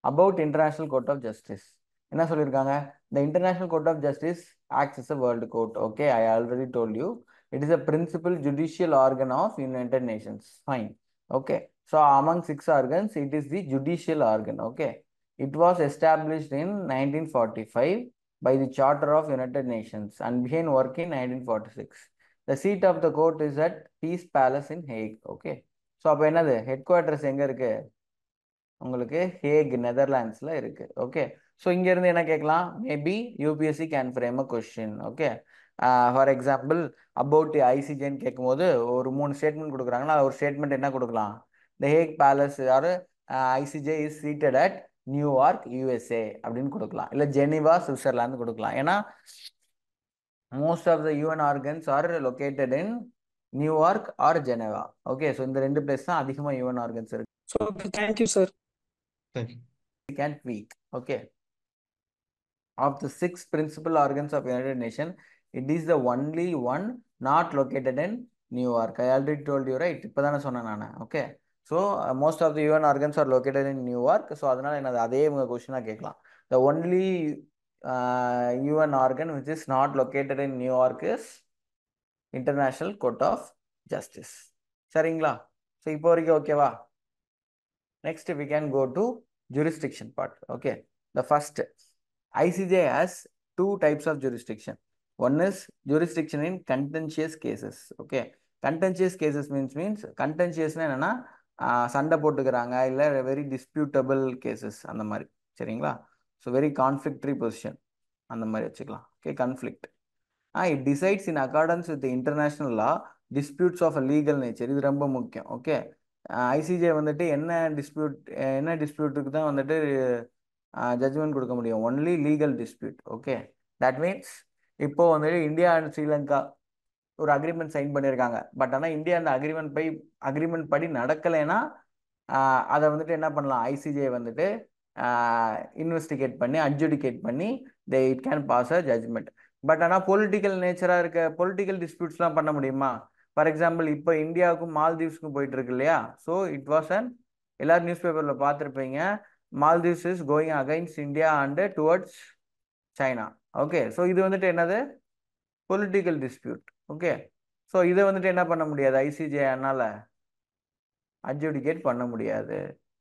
about International Court of Justice. என்ன சொல்லியிருக்காங்க? The International Court of Justice acts as a world court. Okay, I already told you it is a principal judicial organ of United Nations. Fine. Okay, so among 6 organs it is the judicial organ. Okay, it was established in 1945 by the Charter of United Nations and began work in 1946. The seat of the court is at Peace Palace in Hague. Okay, so அப்போ என்னது, head quarters எங்கே இருக்கு உங்களுக்கு? Hack, நெதர்லாண்ட்ஸில் இருக்கு. Okay, so இங்கேருந்து என்ன கேட்கலாம், maybe UPSC can frame a question. Okay, for example about ஐசிஜேன்னு கேட்கும்போது ஒரு 3 ஸ்டேட்மெண்ட் கொடுக்குறாங்கன்னா ஒரு ஸ்டேட்மெண்ட் என்ன கொடுக்கலாம், the Hague Palace or ICJ is seated at New York USA அப்படின்னு கொடுக்கலாம், இல்லை ஜெனீவா சுவிட்சர்லாந்து கொடுக்கலாம். ஏன்னா most of the UN organs are located in New York or Geneva. Okay, so இந்த 2 பிளேஸ் தான் அதிகமாக யூஎன் ஆர்கன்ஸ் இருக்கு. So, thank you, sir. Thank you. We can tweak. Okay, of the 6 principal organs of United Nations, it is the only one not located in New York. I already told you, right? இப்பதானே சொன்னேன் நான். Okay, so most of the UN organs are located in New York. So அதனால என்னது, அதே உங்கள் கொஸ்டினாக கேட்கலாம். The only UN organ which is not located in New York is International Court of Justice. சரிங்களா? ஸோ இப்போ வரைக்கும் ஓகேவா? Next we can go to jurisdiction part. Okay, the first ICJ has 2 types of jurisdiction. One is jurisdiction in contentious cases. Okay, contentious cases means contentious என்னன்னா சண்டை போட்டுக்கிறாங்க இல்லை very டிஸ்பியூட்டபிள் cases அந்த மாதிரி. சரிங்களா? ஸோ வெரி கான்ஃப்ளிக்டரி பொசிஷன் அந்த மாதிரி வச்சுக்கலாம். Okay, conflict. it decides in accordance with the international law disputes of a legal nature. இது ரொம்ப முக்கியம். ஓகே, ஐசிஜே வந்துட்டு என்ன டிஸ்பியூட்டுக்கு தான் வந்துட்டு ஜட்ஜ்மெண்ட் கொடுக்க முடியும், only legal dispute. Okay, that means இப்போ வந்துட்டு இந்தியா அண்ட் ஸ்ரீலங்கா ஒரு அக்ரிமெண்ட் சைன் பண்ணியிருக்காங்க. பட் ஆனால் இந்தியா அந்த அக்ரிமெண்ட் படி நடக்கலைன்னா அதை வந்துட்டு என்ன பண்ணலாம், ஐசிஜே வந்துட்டு இன்வெஸ்டிகேட் பண்ணி அட்ஜுடிகேட் பண்ணி it can pass a judgment. But ஆனால் பொலிட்டிக்கல் நேச்சராக இருக்க பொலிட்டிக்கல் டிஸ்பியூட்ஸ்லாம் பண்ண முடியுமா? ஃபார் எக்ஸாம்பிள் இப்போ இந்தியாவுக்கும் மால்தீவ்ஸ்க்கும் போயிட்டு இருக்கு இல்லையா? ஸோ இட் வாஸ் அன் எல்லாரும் நியூஸ் பேப்பரில் பார்த்துருப்பீங்க, Maldives is going against India and towards China. Okay, so இது வந்துட்டு என்னது? Political dispute. ஓகே, ஸோ இதை வந்துட்டு என்ன பண்ண முடியாது, ஐசிஜேனால அட்ஜுடிகேட் பண்ண முடியாது.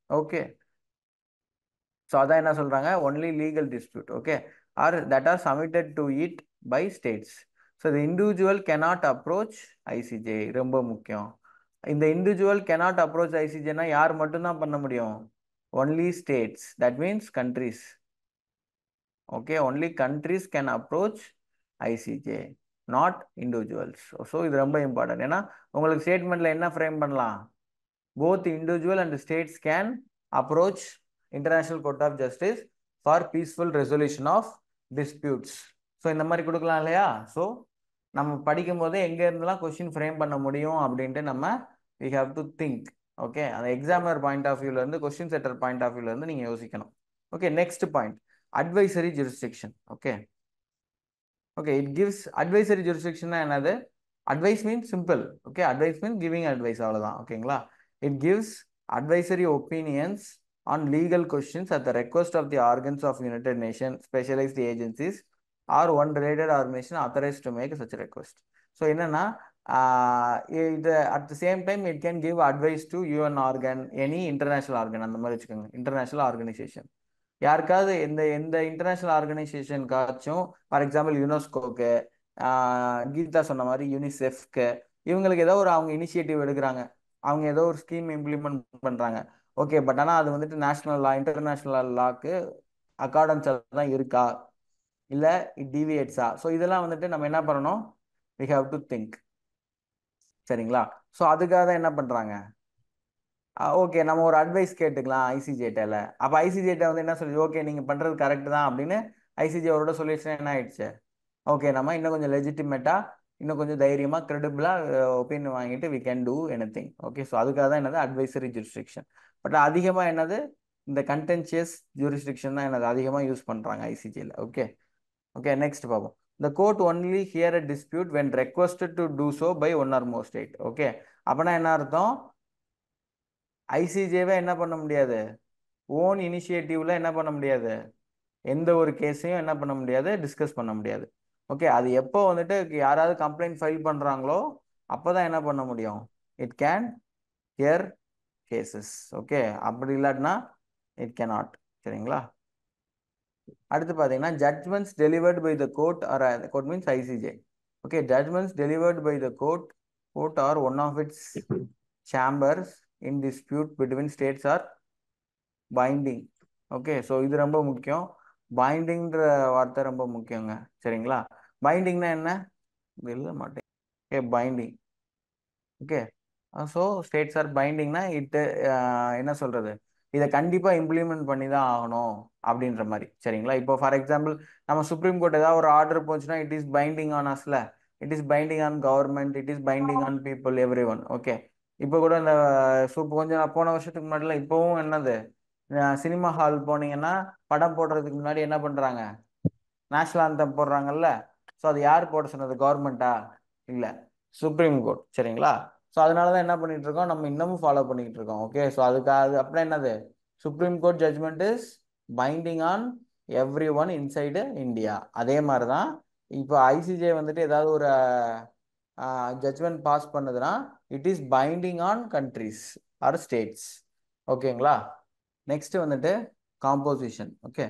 ஓகே, ஸோ அதான் என்ன சொல்கிறாங்க, only legal dispute. Okay, or that are submitted to it by states. So the individual cannot approach ICJ. ரொம்ப முக்கியம், இந்த இண்டிவிஜுவல் கெனாட் அப்ரோச் ஐசிஜேனா யார் மட்டும்தான் பண்ண முடியும்? Only states, that means countries. Okay, only countries can approach ICJ, not individuals. So இது ரொம்ப important. ஏன்னா உங்களுக்கு ஸ்டேட்மெண்ட்ல என்ன ஃப்ரேம் பண்ணலாம், both individual and states can approach International Court of Justice for peaceful resolution of disputes. So இந்த மாதிரி கொடுக்கலாம் இல்லையா? ஸோ நம்ம படிக்கும் போதே எங்க இருந்தெல்லாம் கொஸ்டின் ஃப்ரேம் பண்ண முடியும் அப்படின்ட்டு நம்ம we have to think. Okay, அந்த எக்ஸாமினர் பாயிண்ட் ஆஃப் வியூல இருந்து, கொஸ்டின் செட்டர் பாயிண்ட் ஆஃப் வியூல இருந்து நீங்க யோசிக்கணும். Okay, next point, advisory jurisdiction. Okay, it gives advisory jurisdiction. Another advice means simple. Okay, advice means giving advice. அவ்வளவுதான். ஓகேங்களா? It gives advisory opinions on legal questions at the request of the organs of United Nations, specialized agencies, or one related organization authorized to make such a request. So என்னன்னா இது at the same time it can give advice to UN organ, any international organ, அந்த மாதிரி வச்சுக்கோங்க, international organization. யாருக்காவது எந்த எந்த international ஆர்கனைசேஷனுக்காச்சும், for example யுனெஸ்கோக்கு, Geetha சொன்ன மாதிரி யூனிசெஃப்க்கு, இவங்களுக்கு ஏதோ ஒரு அவங்க இனிஷியேட்டிவ் எடுக்கிறாங்க, அவங்க ஏதோ ஒரு ஸ்கீம் இம்ப்ளிமெண்ட் பண்ணுறாங்க. ஓகே, பட் ஆனால் அது வந்துட்டு நேஷனல் லா, இன்டர்நேஷனல் லாக்கு அக்கார்டன்ஸாக தான் இருக்கா, இல்லை இட் டீவியேட்ஸா? ஸோ இதெல்லாம் வந்துட்டு நம்ம என்ன பண்ணணும், வி ஹாவ் டு திங்க். சரிங்களா? ஸோ அதுக்காக தான் என்ன பண்ணுறாங்க, ஓகே நம்ம ஒரு அட்வைஸ் கேட்டுக்கலாம் ஐசிஜேட்டால. அப்போ ஐசிஜேட்டை வந்து என்ன சொல்லி, ஓகே நீங்கள் பண்ணுறது கரெக்ட் தான் அப்படின்னு ஐசிஜே அவரோட சொல்லிடுச்சுன்னா என்ன ஆயிடுச்சு, ஓகே நம்ம இன்னும் கொஞ்சம் லெஜிட்டிமேட்டாக, இன்னும் கொஞ்சம் தைரியமாக கிரெடிபிளாக ஒப்பீனியன் வாங்கிட்டு we can do anything. Okay, so அதுக்காக தான் என்னது அட்வைசரி ஜூரிஸ்டிக்ஷன். பட் அதிகமாக என்னது இந்த கண்டென்ஷியஸ் ஜூரிஸ்டிக்ஷன் தான் என்னது அதிகமாக யூஸ் பண்ணுறாங்க ஐசிஜேல. ஓகே, நெக்ஸ்ட் பார்ப்போம். The court only hear a dispute when requested to do so by one or more state. Okay, அப்போனா என்ன அர்த்தம், ஐசிஜேவை என்ன பண்ண முடியாது, ஓன் இனிஷியேட்டிவ்ல என்ன பண்ண முடியாது, எந்த ஒரு கேஸையும் என்ன பண்ண முடியாது, டிஸ்கஸ் பண்ண முடியாது. ஓகே, அது எப்போ வந்துட்டு யாராவது கம்ப்ளைண்ட் ஃபைல் பண்றாங்களோ அப்போதான் என்ன பண்ண முடியும், it can hear cases. Okay, அப்படி இல்லாட்டினா இட் கேனாட். சரிங்களா? அடுத்து பார்த்தீங்கன்னா judgments delivered by the court or court means ICJ. Okay, judgments delivered by the court are one of its chambers in dispute between states are binding. Okay, so இது ரொம்ப முக்கியம், பைண்டிங்ன்ற வார்த்தை ரொம்ப முக்கியங்க. சரிங்களா? பைண்டிங்னா என்ன, எழுத மாட்டேன். Okay, binding. Okay, so states are பைண்டிங்னா இட்டு என்ன சொல்றது, இதை கண்டிப்பாக இம்ப்ளிமெண்ட் பண்ணி தான் ஆகணும் அப்படின்ற மாதிரி. சரிங்களா? இப்போ ஃபார் எக்ஸாம்பிள் நம்ம சுப்ரீம் கோர்ட் ஏதாவது ஒரு ஆர்டர் போச்சுன்னா இட் இஸ் பைண்டிங் ஆன் அஸ்ல, it is binding on government, it is binding on people, everyone. Okay, இப்போ கூட இந்த கொஞ்சம் போன வருஷத்துக்கு முன்னாடிலாம் இப்போவும் என்னது, சினிமா ஹால் போனீங்கன்னா படம் போடுறதுக்கு முன்னாடி என்ன பண்றாங்க, நேஷனல் ஆந்தம் போடுறாங்கல்ல. ஸோ அது யார் போட சொன்னது, கவர்மெண்டா? இல்லை, சுப்ரீம் கோர்ட். சரிங்களா? ஸோ அதனால தான் என்ன பண்ணிட்டு இருக்கோம், நம்ம இன்னமும் ஃபாலோ பண்ணிட்டு இருக்கோம். ஓகே, ஸோ அது அப்புறம் என்னது, Supreme Court judgment is binding on every one inside India. அதே மாதிரி தான் இப்போ ஐசிஜே வந்துட்டு ஏதாவது ஒரு ஜட்மெண்ட் பாஸ் பண்ணுதுன்னா it is binding on countries or states. ஓகேங்களா? நெக்ஸ்ட் வந்துட்டு காம்போசிஷன். ஓகே,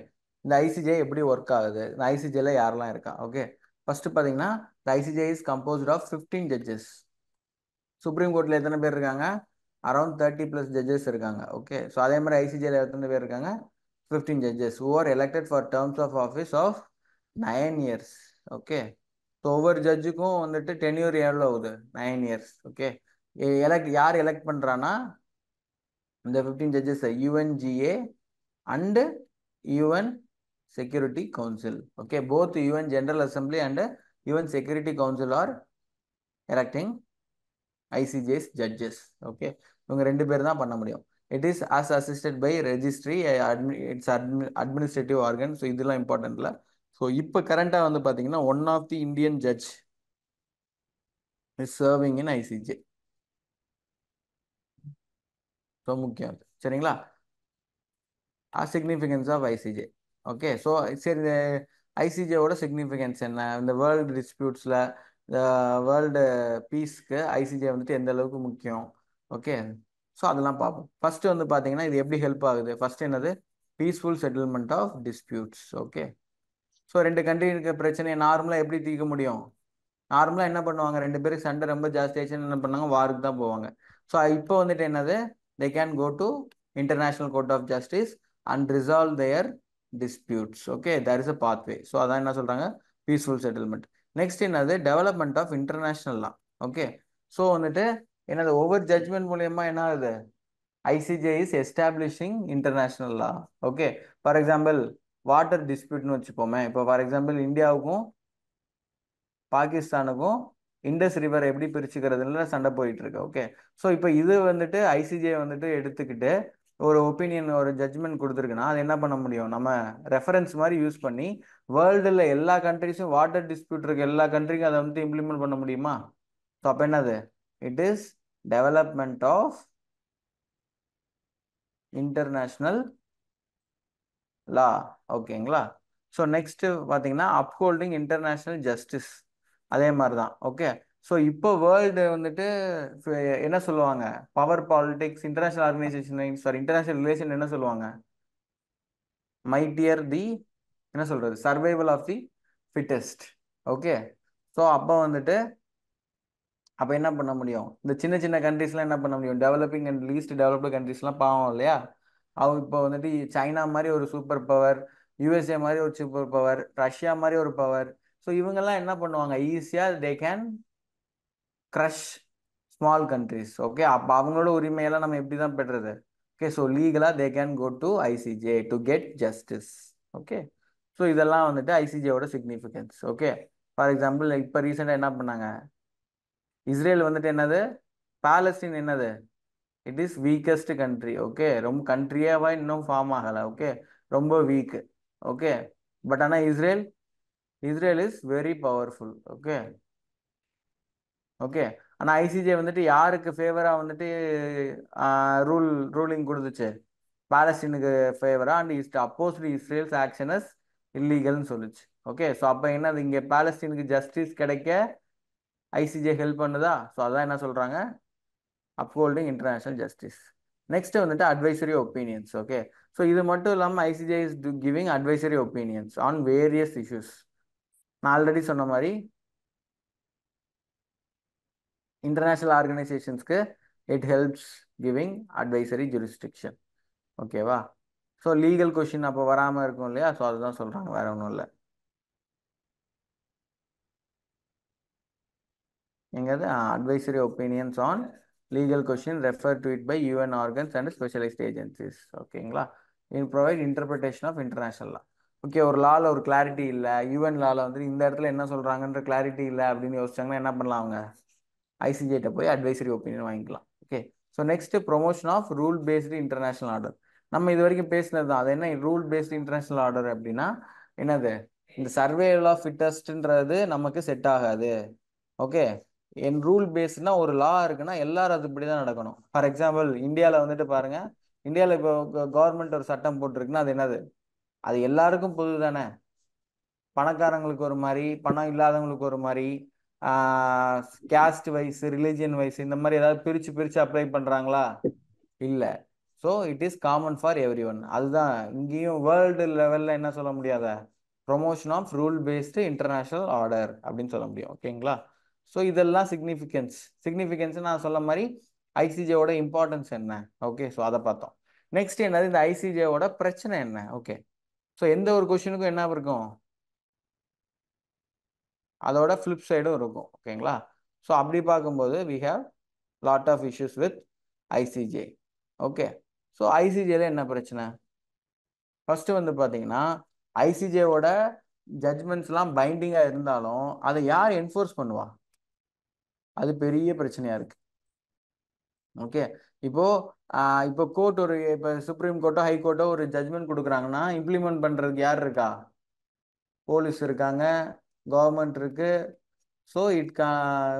இந்த ஐசிஜே எப்படி ஒர்க் ஆகுது, இந்த ஐசிஜேல யாரெல்லாம் இருக்கா? ஓகே, ஃபர்ஸ்ட் பார்த்தீங்கன்னா இந்த ICJ is composed of 15 judges. Supreme கோர்ட்ல எத்தனை பேர் இருக்காங்க, அரௌண்ட் 30+ ஜட்ஜஸ் இருக்காங்க. ஓகே, ஸோ அதே மாதிரி ஐசிஜேல எத்தனை பேர் இருக்காங்க, 15 judges who are elected for terms of office of 9 years. Okay, so ஒவ்வொரு ஜட்ஜுக்கும் வந்துட்டு டென்யூர் எவ்வளோ ஆகுது, 9 years. ஓகே, யார் எலெக்ட் பண்ணுறான்னா இந்த 15 judges UNGA and UN Security Council. Okay, both UN General assembly and UN Security Council are electing ICJ's judges. Okay, இவங்க 2 பேர் தான் பண்ண முடியும். It is as assisted by registry it's administrative organ. So இதெல்லாம் important இல்லை. So இப்போ கரண்டாக வந்து பார்த்தீங்கன்னா one of the Indian judge is serving in ICJ. ரொம்ப முக்கியம் அது. சரிங்களா? Significance of ICJ. Okay. So சரி, இந்த ஐசிஜேவோட சிக்னிஃபிகன்ஸ் என்ன? இந்த வேர்ல்டு டிஸ்பியூட்ஸில் இந்த வேர்ல்டு பீஸ்க்கு ஐசிஜே வந்துட்டு எந்த அளவுக்கு முக்கியம்? ஓகே. ஸோ அதெல்லாம் பார்ப்போம். ஃபர்ஸ்ட் வந்து பார்த்தீங்கன்னா இது எப்படி ஹெல்ப் ஆகுது? ஃபர்ஸ்ட் என்னது? Peaceful settlement of disputes. Okay. So ரெண்டு கண்ட்ரி இருக்க பிரச்சனையை நார்மலாக எப்படி தீர்க்க முடியும்? நார்மலாக என்ன பண்ணுவாங்க? ரெண்டு பேருக்கு சண்டை ரொம்ப ஜாஸ்தியாச்சுன்னு என்ன பண்ணாங்க? வாருக்கு தான் போவாங்க. ஸோ இப்போ வந்துட்டு என்னது? They can go to International Court of Justice and resolve their disputes. Okay, there is a pathway. So அதான் என்ன சொல்கிறாங்க? Peaceful settlement. நெக்ஸ்ட் என்னது? Development of international law. Okay. So வந்துட்டு என்னது? ஒவ்வொரு ஜட்ஜ்மெண்ட் மூலியமா என்ன ஆகுது? ICJ is establishing international law. Okay. For example water டிஸ்பியூட்னு வச்சுப்போமே. இப்போ ஃபார் எக்ஸாம்பிள் இந்தியாவுக்கும் பாகிஸ்தானுக்கும் இண்டஸ் ரிவர் எப்படி பிரிச்சுக்கிறதுல சண்டை போயிட்டு இருக்கு. ஓகே. ஸோ இப்போ இது வந்துட்டு ஐசிஜே வந்துட்டு எடுத்துக்கிட்டு ஒரு ஒப்பீனியன், ஒரு ஜட்ஜ்மெண்ட் கொடுத்துருக்குன்னா அது என்ன பண்ண முடியும்? நம்ம ரெஃபரன்ஸ் மாதிரி யூஸ் பண்ணி வேர்ல்டில் எல்லா கண்ட்ரிஸும் வாட்டர் டிஸ்பியூட் இருக்கு எல்லா கண்ட்ரிக்கும் அதை வந்து இம்ப்ளிமெண்ட் பண்ண முடியுமா? ஸோ அப்போ என்னது? It is development of international law. ஓகேங்களா? ஸோ நெக்ஸ்ட் பார்த்தீங்கன்னா அப்ஹோல்டிங் இன்டர்நேஷனல் ஜஸ்டிஸ். அதே மாதிரி தான். ஓகே. ஸோ இப்போ வேர்ல்டு வந்துட்டு என்ன சொல்லுவாங்க? Power politics, international organization, sorry international relation என்ன சொல்லுவாங்க? மைட்டியர் தி என்ன சொல்றது? Survival of the fittest. Okay. So அப்போ வந்துட்டு அப்போ என்ன பண்ண முடியும்? இந்த சின்ன சின்ன கண்ட்ரீஸ்லாம் என்ன பண்ண முடியும்? டெவலப்பிங் அண்ட் லீஸ்ட் டெவலப்டு கண்ட்ரீஸ்லாம் பாவம் இல்லையா? அவங்க இப்போ வந்துட்டு சைனா மாதிரி ஒரு சூப்பர் பவர், யூஎஸ்ஏ மாதிரி ஒரு சூப்பர் பவர், ரஷ்யா மாதிரி ஒரு பவர். ஸோ இவங்கெல்லாம் என்ன பண்ணுவாங்க? ஈஸியாக they can crush small countries. Okay. அப்போ அவங்களோட உரிமையெல்லாம் நம்ம எப்படி தான் பெறுறது? ஓகே. ஸோ லீகலாக they can go to ICJ to get justice. Okay. So இதெல்லாம் வந்துட்டு ஐசிஜேவோட சிக்னிஃபிகன்ஸ். ஓகே. ஃபார் எக்ஸாம்பிள் இப்போ ரீசெண்டாக என்ன பண்ணாங்க? இஸ்ரேல் வந்துட்டு என்னது? பாலஸ்தீன் என்னது? It is weakest country. Okay. ரொம்ப கண்ட்ரியாவா இன்னும் ஃபார்ம் ஆகலை. ஓகே. ரொம்ப வீக். ஓகே. பட் ஆனால் Israel is very powerful. Okay. Okay. ஆனால் ஐசிஜே வந்துட்டு யாருக்கு ஃபேவராக வந்துட்டு ரூலிங் கொடுத்துச்சு? பாலஸ்தீனுக்கு ஃபேவரா அண்ட் இஸ்ட் oppose to Israel's action as இல்லீகல்னு சொல்லுச்சு. ஓகே. ஸோ அப்போ என்னது? இங்கே பாலஸ்தீனுக்கு ஜஸ்டிஸ் கிடைக்க ஐசிஜே ஹெல்ப் பண்ணுதா? ஸோ அதான் என்ன சொல்கிறாங்க? Upholding international justice. நெக்ஸ்ட் வந்துட்டு அட்வைசரி ஒப்பீனியன்ஸ். ஓகே. ஸோ இது மட்டும் இல்லாமல் ICJ is giving advisory opinions on various issues. நான் ஆல்ரெடி சொன்ன மாதிரி இன்டர்நேஷனல் ஆர்கனைசேஷன்ஸ்க்கு it helps giving advisory jurisdiction. ஓகேவா? ஸோ லீகல் கொஷின் அப்போ வராமல் இருக்கும் இல்லையா? ஸோ அதுதான் சொல்கிறாங்க, வேற ஒன்றும் இல்லை. எங்கிறது? Advisory opinions on legal question refer to it by UN organs and specialised agencies. ஓகேங்களா? In provide interpretation of international law. Okay. ஒரு லாவில் ஒரு கிளாரிட்டி இல்லை, யூஎன் லாவில் வந்துட்டு இந்த இடத்துல என்ன சொல்கிறாங்கன்ற கிளாரிட்டி இல்லை அப்படின்னு யோசிச்சாங்கன்னா என்ன பண்ணலாம்? அவங்க ஐசிஜேட்ட போய் அட்வைசரி ஒப்பீனியன் வாங்கிக்கலாம். Okay. So next promotion of rule based international order. நம்ம இது வரைக்கும் பேசினது தான். அது என்ன ரூல் பேஸ்டு இன்டர்நேஷனல் ஆர்டர் அப்படின்னா என்னது? இந்த சர்வேவல் ஆஃப் ஃபிட்டஸ்ட்ன்றது நமக்கு செட் ஆகாது. ஓகே. என் ரூல் பேஸ்ட்னா ஒரு லா இருக்குன்னா எல்லாரும் அதுபடி தான் நடக்கணும். ஃபார் எக்ஸாம்பிள் இந்தியாவில் வந்துட்டு பாருங்க, இந்தியாவில் இப்போ கவர்மெண்ட் ஒரு சட்டம் போட்டிருக்குன்னா அது என்னது? அது எல்லாருக்கும் பொது தானே? பணக்காரங்களுக்கு ஒரு மாதிரி, பணம் இல்லாதவங்களுக்கு ஒரு மாதிரி, கேஸ்ட் வைஸ், ரிலிஜியன் வைஸ் இந்த மாதிரி ஏதாவது பிரித்து பிரித்து அப்ளை பண்ணுறாங்களா? இல்லை. So it is common for every one. அதுதான் இங்கேயும் வேர்ல்டு லெவலில் என்ன சொல்ல முடியாத promotion of rule based international order அப்படின்னு சொல்ல முடியும். ஓகேங்களா? ஸோ இதெல்லாம் சிக்னிஃபிகன்ஸ் நான் சொல்ல மாதிரி ஐசிஜேவோட இம்பார்ட்டன்ஸ் என்ன? ஓகே. ஸோ அதை பார்த்தோம். நெக்ஸ்ட் என்னது? இந்த ஐசிஜேவோட பிரச்சனை என்ன? ஓகே. ஸோ எந்த ஒரு கொஸ்டினுக்கும் என்ன இருக்கும்? அதோட ஃப்ளிப் சைடும் இருக்கும். ஓகேங்களா? ஸோ அப்படி பார்க்கும்போது we have lot of issues with ICJ. Okay. So ஐசிஜேல என்ன பிரச்சனை? ஃபர்ஸ்ட் வந்து பார்த்தீங்கன்னா ஐசிஜேவோட ஜட்ஜ்மெண்ட்ஸ்லாம் பைண்டிங்காக இருந்தாலும் அதை யார் என்ஃபோர்ஸ் பண்ணுவா? அது பெரிய பிரச்சனையா இருக்கு. ஓகே. இப்போ இப்போ கோர்ட் இப்போ சுப்ரீம் கோர்ட்டோ ஹை கோர்ட்டோ ஒரு ஜட்மெண்ட் கொடுக்குறாங்கன்னா இம்ப்ளிமெண்ட் பண்றதுக்கு யார் இருக்கா? போலீஸ் இருக்காங்க, கவர்மெண்ட் இருக்கு. ஸோ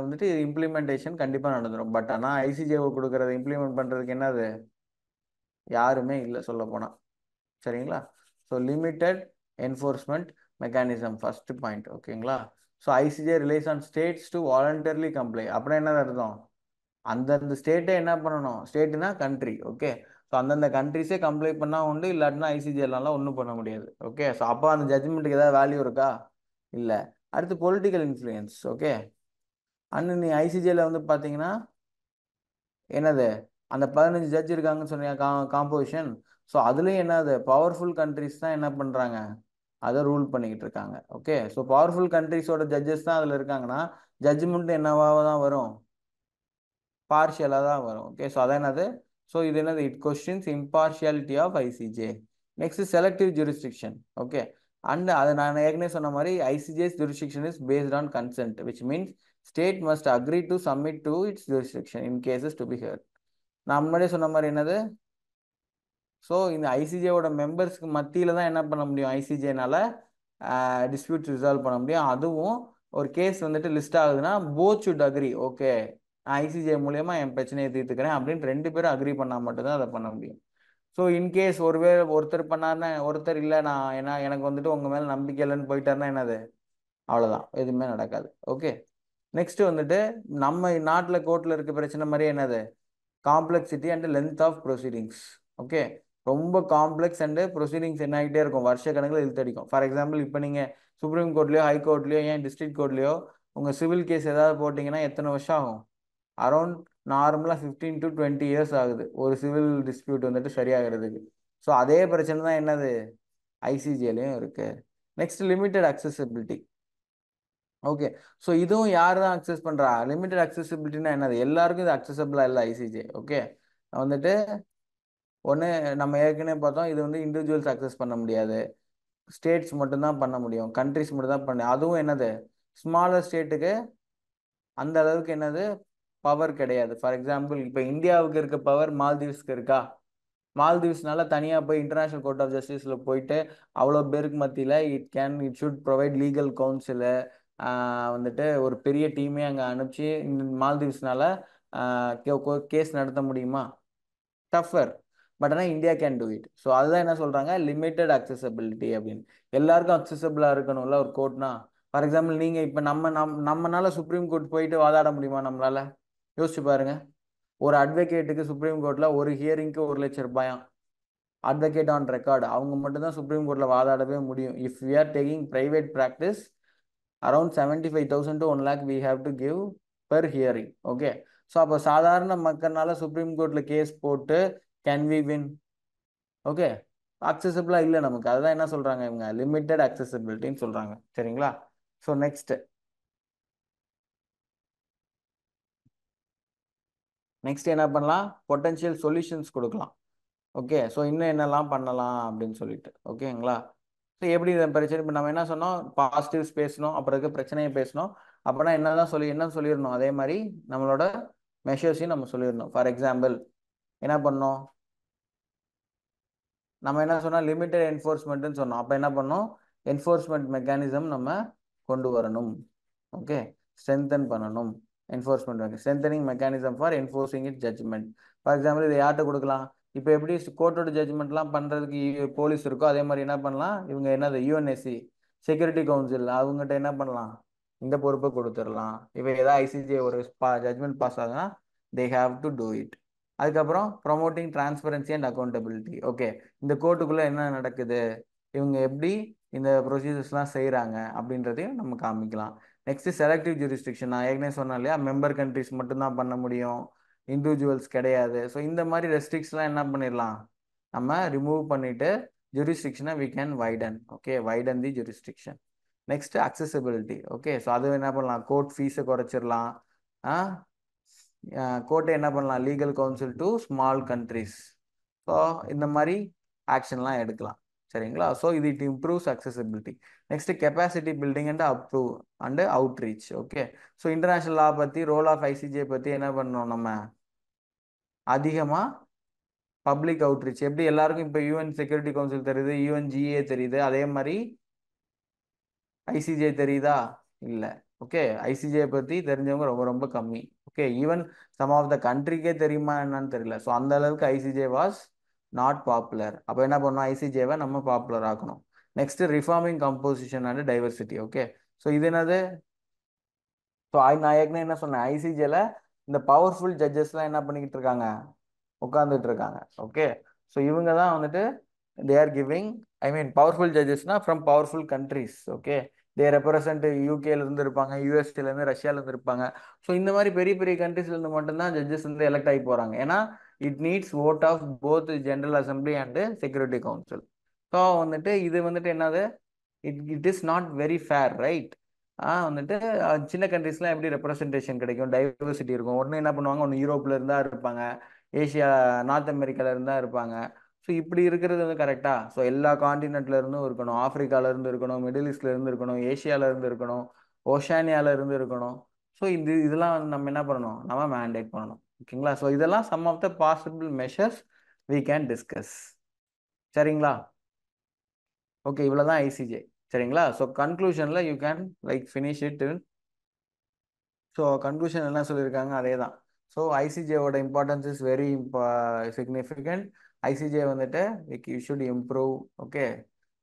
வந்துட்டு இம்ப்ளிமெண்டேஷன் கண்டிப்பாக நடந்துடும். பட் ஆனால் ஐசிஜேஓ கொடுக்கறத இம்ப்ளிமெண்ட் பண்ணுறதுக்கு என்னது யாருமே இல்லை சொல்ல போனால். சரிங்களா? So limited enforcement mechanism first point. ஓகேங்களா? So ICJ relies on states to voluntarily comply. அப்படின்னா என்ன அர்த்தம்? அந்தந்த ஸ்டேட்டே என்ன பண்ணணும்? ஸ்டேட்னா கண்ட்ரி. ஓகே. ஸோ அந்தந்த கண்ட்ரிஸே கம்ப்ளை பண்ணால் உண்டு, இல்லாட்டினா ஐசிஜேலாம் ஒன்றும் பண்ண முடியாது. ஓகே. ஸோ அப்போ அந்த ஜட்ஜ்மெண்ட்டுக்கு ஏதாவது வேல்யூ இருக்கா? இல்லை. அடுத்து பொலிட்டிக்கல் இன்ஃப்ளூயன்ஸ். ஓகே. அண்ணன் நீ ஐசிஜேல வந்து பார்த்தீங்கன்னா என்னது அந்த 15 ஜட்ஜ் இருக்காங்கன்னு சொன்னியா காம்போசிஷன். ஸோ அதுலேயும் என்னது பவர்ஃபுல் கண்ட்ரிஸ் தான் என்ன பண்ணுறாங்க, அதை ரூல் பண்ணிக்கிட்டு இருக்காங்க. ஓகே. ஸோ பவர்ஃபுல் கண்ட்ரிஸோட ஜட்ஜஸ் தான் அதில் இருக்காங்கன்னா ஜட்ஜ்மெண்ட் என்னவாக தான் வரும்? பார்ஷியலாக தான் வரும். ஓகே. ஸோ அதான் என்னது, ஸோ இது என்னது, it questions impartiality of ICJ. Next selective jurisdiction. Okay. And அதை நான் ஏற்கனவே சொன்ன மாதிரி ICJ's jurisdiction is based on consent, which means state must agree to submit to its jurisdiction in cases to be heard. நான் முன்னாடியே சொன்ன மாதிரி என்னது, ஸோ இந்த ஐசிஜேவோட மெம்பர்ஸ்க்கு மத்தியில் தான் என்ன பண்ண முடியும், ஐசிஜேனால டிஸ்பியூட்ஸ் ரிசால்வ் பண்ண முடியும். அதுவும் ஒரு கேஸ் வந்துட்டு லிஸ்ட் ஆகுதுன்னா both should agree. Okay, ICJ மூலயமா என் பிரச்சனையை தீர்த்துக்கிறேன் அப்படின்னு 2 பேரும் அக்ரி பண்ணால் மட்டும்தான் அதை பண்ண முடியும். ஸோ இன்கேஸ் ஒருவேளை ஒருத்தர் பண்ணாருன்னா ஒருத்தர் இல்லை, நான் எனக்கு வந்துட்டு உங்கள் மேலே நம்பிக்கை இல்லைன்னு போயிட்டாருன்னா என்னது, அவ்வளோதான், எதுவுமே நடக்காது. ஓகே. நெக்ஸ்ட் வந்துட்டு நம்ம நாட்டில் கோர்ட்டில் இருக்க பிரச்சனை மாதிரி என்னது, complexity and length of proceedings. Okay. ரொம்ப காம்ப்ளெக்ஸ் அண்டு ப்ரொசீடிங்ஸ் என்ன ஆகிட்டே இருக்கும், வருஷ கணக்கில் இழுத்தடிக்கும். ஃபார் எக்ஸாம்பிள் இப்போ நீங்கள் சுப்ரீம் கோர்ட்லையோ ஹை கோர்ட்லையோ ஏன் டிஸ்ட்ரிக்ட் கோர்ட்லையோ உங்கள் சிவில் கேஸ் ஏதாவது போட்டிங்கன்னா எத்தனை வருஷம் ஆகும்? அரௌண்ட் நார்மலாக 15 to 20 இயர்ஸ் ஆகுது ஒரு சிவில் டிஸ்பியூட் வந்துட்டு சரியாகிறதுக்கு. ஸோ அதே பிரச்சனை தான் என்னது ஐசிஜேலையும் இருக்கு. Next limited accessibility. Okay. So இதுவும் யார் தான் அக்சஸ் பண்ணுறா? லிமிட்டட் அக்சசிபிலிட்டினா என்னது, எல்லாருக்கும் இது அக்சசபிளாக இல்லை ஐசிஜே. ஓகே. வந்துட்டு ஒன்று நம்ம ஏற்கனவே பார்த்தோம், இது வந்து இண்டிவிஜுவல்ஸ் அக்சஸ் பண்ண முடியாது, ஸ்டேட்ஸ் மட்டும்தான் பண்ண முடியும், கண்ட்ரிஸ் மட்டும் தான் பண்ண. அதுவும் என்னது, ஸ்மாலர் ஸ்டேட்டுக்கு அந்த அளவுக்கு என்னது பவர் கிடையாது. ஃபார் எக்ஸாம்பிள் இப்போ இந்தியாவுக்கு இருக்க பவர் மால்தீவ்ஸ்க்கு இருக்கா? மால்தீவ்ஸ்னால தனியாக போய் இன்டர்நேஷ்னல் கோர்ட் ஆஃப் ஜஸ்டிஸில் போயிட்டு அவ்வளோ பேருக்கு மத்தியில் it should provide legal council வந்துட்டு ஒரு பெரிய டீமே அங்கே அனுப்பிச்சு மால்தீவ்ஸ்னால கேஸ் நடத்த முடியுமா? டஃபர். பட் ஆனால் India can do it. So அதுதான் என்ன சொல்கிறாங்க, லிமிட்டட் அக்சசபிலிட்டி அப்படின்னு. எல்லாருக்கும் அக்சசபிளாக இருக்கணும்ல ஒரு கோர்ட்னா. ஃபார் எக்ஸாம்பிள் நீங்கள் இப்போ நம்மனால சுப்ரீம் கோர்ட் போயிட்டு வாதாட முடியுமா நம்மளால? யோசிச்சு பாருங்க. ஒரு அட்வொகேட்டுக்கு சுப்ரீம் கோர்ட்டில் ஒரு ஹியரிங்க்கு 1,00,000 ரூபாயாம். அட்வொகேட் ஆன் ரெக்கார்டு, அவங்க மட்டும்தான் சுப்ரீம் கோர்ட்டில் வாதாடவே முடியும். If we are taking private practice around 75,000 to 1 lakh we have to give per hearing. Okay. So அப்போ சாதாரண மக்கள்னால சுப்ரீம் கோர்ட்டில் கேஸ் போட்டு கேன் வி வின்? ஓகே. அக்சசபிளாக இல்லை நமக்கு. அதுதான் என்ன சொல்கிறாங்க இவங்க, லிமிட்டட் அக்சசபிலிட்டின்னு சொல்கிறாங்க. சரிங்களா? ஸோ நெக்ஸ்ட் என்ன பண்ணலாம், பொட்டன்ஷியல் சொல்யூஷன்ஸ் கொடுக்கலாம். ஓகே. ஸோ இன்னும் என்னெல்லாம் பண்ணலாம் அப்படின்னு சொல்லிட்டு. ஓகேங்களா? ஸோ எப்படி இந்த பிரச்சனை, இப்போ நம்ம என்ன சொன்னோம், பாசிட்டிவ்ஸ் பேசணும், அப்புறம் இருக்க பிரச்சனையை பேசணும். அப்படின்னா என்ன சொல்லிடணும், அதே மாதிரி நம்மளோட மெஷர்ஸையும் நம்ம சொல்லிடணும். ஃபார் எக்ஸாம்பிள் என்ன பண்ணோம், நம்ம என்ன சொன்னோம், லிமிட்டட் என்ஃபோர்ஸ்மெண்ட்னு சொன்னோம். அப்போ என்ன பண்ணோம், என்ஃபோர்ஸ்மெண்ட் மெக்கானிசம் நம்ம கொண்டு வரணும். ஓகே. ஸ்ட்ரென்தன் பண்ணணும் enforcement, strengthening mechanism for enforcing it judgment. For example இதை யார்கிட்ட கொடுக்கலாம், இப்போ எப்படி கோர்ட்டோட ஜட்ஜ்மெண்ட்லாம் பண்ணுறதுக்கு போலீஸ் இருக்கோ அதே மாதிரி என்ன பண்ணலாம், இவங்க என்னது யுஎன்எஸ்சி செக்யூரிட்டி கவுன்சில் அவங்ககிட்ட என்ன பண்ணலாம், இந்த பொறுப்பை கொடுத்துடலாம். இப்போ ஏதாவது ஐசிஜே ஒரு ஜட்ஜ்மெண்ட் பாஸ் ஆகுதுன்னா they have to do it. அதுக்கப்புறம் promoting transparency and accountability. Okay. இந்த கோர்ட்டுக்குள்ளே என்ன நடக்குது, இவங்க எப்படி இந்த ப்ரொசீஜர்ஸ்லாம் செய்கிறாங்க அப்படின்றதையும் நம்ம காமிக்கலாம். Next selective jurisdiction. நான் ஏற்கனவே சொன்னேன் இல்லையா, மெம்பர் கண்ட்ரிஸ் மட்டும்தான் பண்ண முடியும், இண்டிவிஜுவல்ஸ் கிடையாது. ஸோ இந்த மாதிரி ரெஸ்ட்ரிக்ஷன்லாம் என்ன பண்ணிடலாம், நம்ம ரிமூவ் பண்ணிட்டு ஜூரிஸ்டிக்ஷனை we can widen. Okay, widen the jurisdiction. Next accessibility. Okay. So அது என்ன பண்ணலாம், கோர்ட் ஃபீஸை குறைச்சிடலாம். கோர்ட்டை என்ன பண்ணலாம், legal counsel to small countries. So இந்த மாதிரி ஆக்ஷன்லாம் எடுக்கலாம். சரிங்களா? ஸோ இது it improves accessibility. Next capacity building and approve and outreach. Okay. So international law பற்றி, ரோல் ஆஃப் ஐசிஜே பற்றி என்ன பண்ணணும் நம்ம அதிகமாக பப்ளிக் அவுட்ரீச். எப்படி எல்லாருக்கும் இப்போ யூஎன் செக்யூரிட்டி கவுன்சில் தெரியுது, யுஎன்ஜிஏ தெரியுது, அதே மாதிரி ஐசிஜே தெரியுதா? இல்லை. ஓகே, ஐசிஜே பற்றி தெரிஞ்சவங்க ரொம்ப ரொம்ப கம்மி. Okay, even some of the கண்ட்ரிக்கே தெரியுமா என்னன்னு தெரியல. ஸோ அந்த அளவுக்கு ஐசிஜே வாஸ் நாட் பாப்புலர். அப்போ என்ன பண்ணணும், ஐசிஜேவை நம்ம பாப்புலர் ஆக்கணும். Next reforming composition and diversity. Okay, so இது என்னது? ஸோ நான் ஏற்கனவே என்ன சொன்னேன், ஐசிஜேல இந்த பவர்ஃபுல் ஜட்ஜஸ்லாம் என்ன பண்ணிக்கிட்டு இருக்காங்க, உட்காந்துட்டு இருக்காங்க. ஓகே, ஸோ இவங்க தான் வந்துட்டு they are giving, I mean powerful ஜட்ஜஸ்னா from powerful countries. Okay, they represent யூகேல இருந்து இருப்பாங்க, யூஎஸ்ல இருந்து, ரஷ்யால இருந்து இருப்பாங்க. ஸோ இந்த மாதிரி பெரிய பெரிய கண்ட்ரீஸ்ல இருந்து மட்டும்தான் ஜட்ஜஸ் வந்து எலெக்ட் ஆகி போறாங்க. ஏன்னா it needs vote of both general assembly and security council. So வந்துட்டு இது வந்துட்டு என்னது, it is not very fair, right? வந்துட்டு சின்ன கண்ட்ரீஸ்லாம் எப்படி ரெப்ரசன்டேஷன் கிடைக்கும், டைவர்சிட்டி இருக்கும். உடனே என்ன பண்ணுவாங்க, ஒன்று யூரோப்ல இருந்தா இருப்பாங்க, ஏஷியா நார்த் அமெரிக்கால இருந்தா இருப்பாங்க. ஸோ இப்படி இருக்கிறது வந்து கரெக்டா? ஸோ எல்லா காண்டினென்ட்ல இருந்தும் இருக்கணும், ஆப்பிரிக்கால இருந்து இருக்கணும், மிடில் ஈஸ்ட்ல இருந்து இருக்கணும், ஏஷியால இருந்து இருக்கணும், ஓஷானியால இருந்து இருக்கணும். ஸோ இதெல்லாம் வந்து நம்ம என்ன பண்ணணும், நம்ம மேண்டேட் பண்ணணும். ஓகேங்களா? ஸோ இதெல்லாம் some of the possible measures we can discuss. சரிங்களா? ஓகே, இவ்வளோதான் ஐசிஜே. சரிங்களா? ஸோ கன்க்ளூஷன்ல you can like finish it. So conclusion என்ன சொல்லியிருக்காங்க அதே தான். ஸோ ஐசிஜேவோட importance is very significant. ICJ வந்துட்டு you should improve. Okay,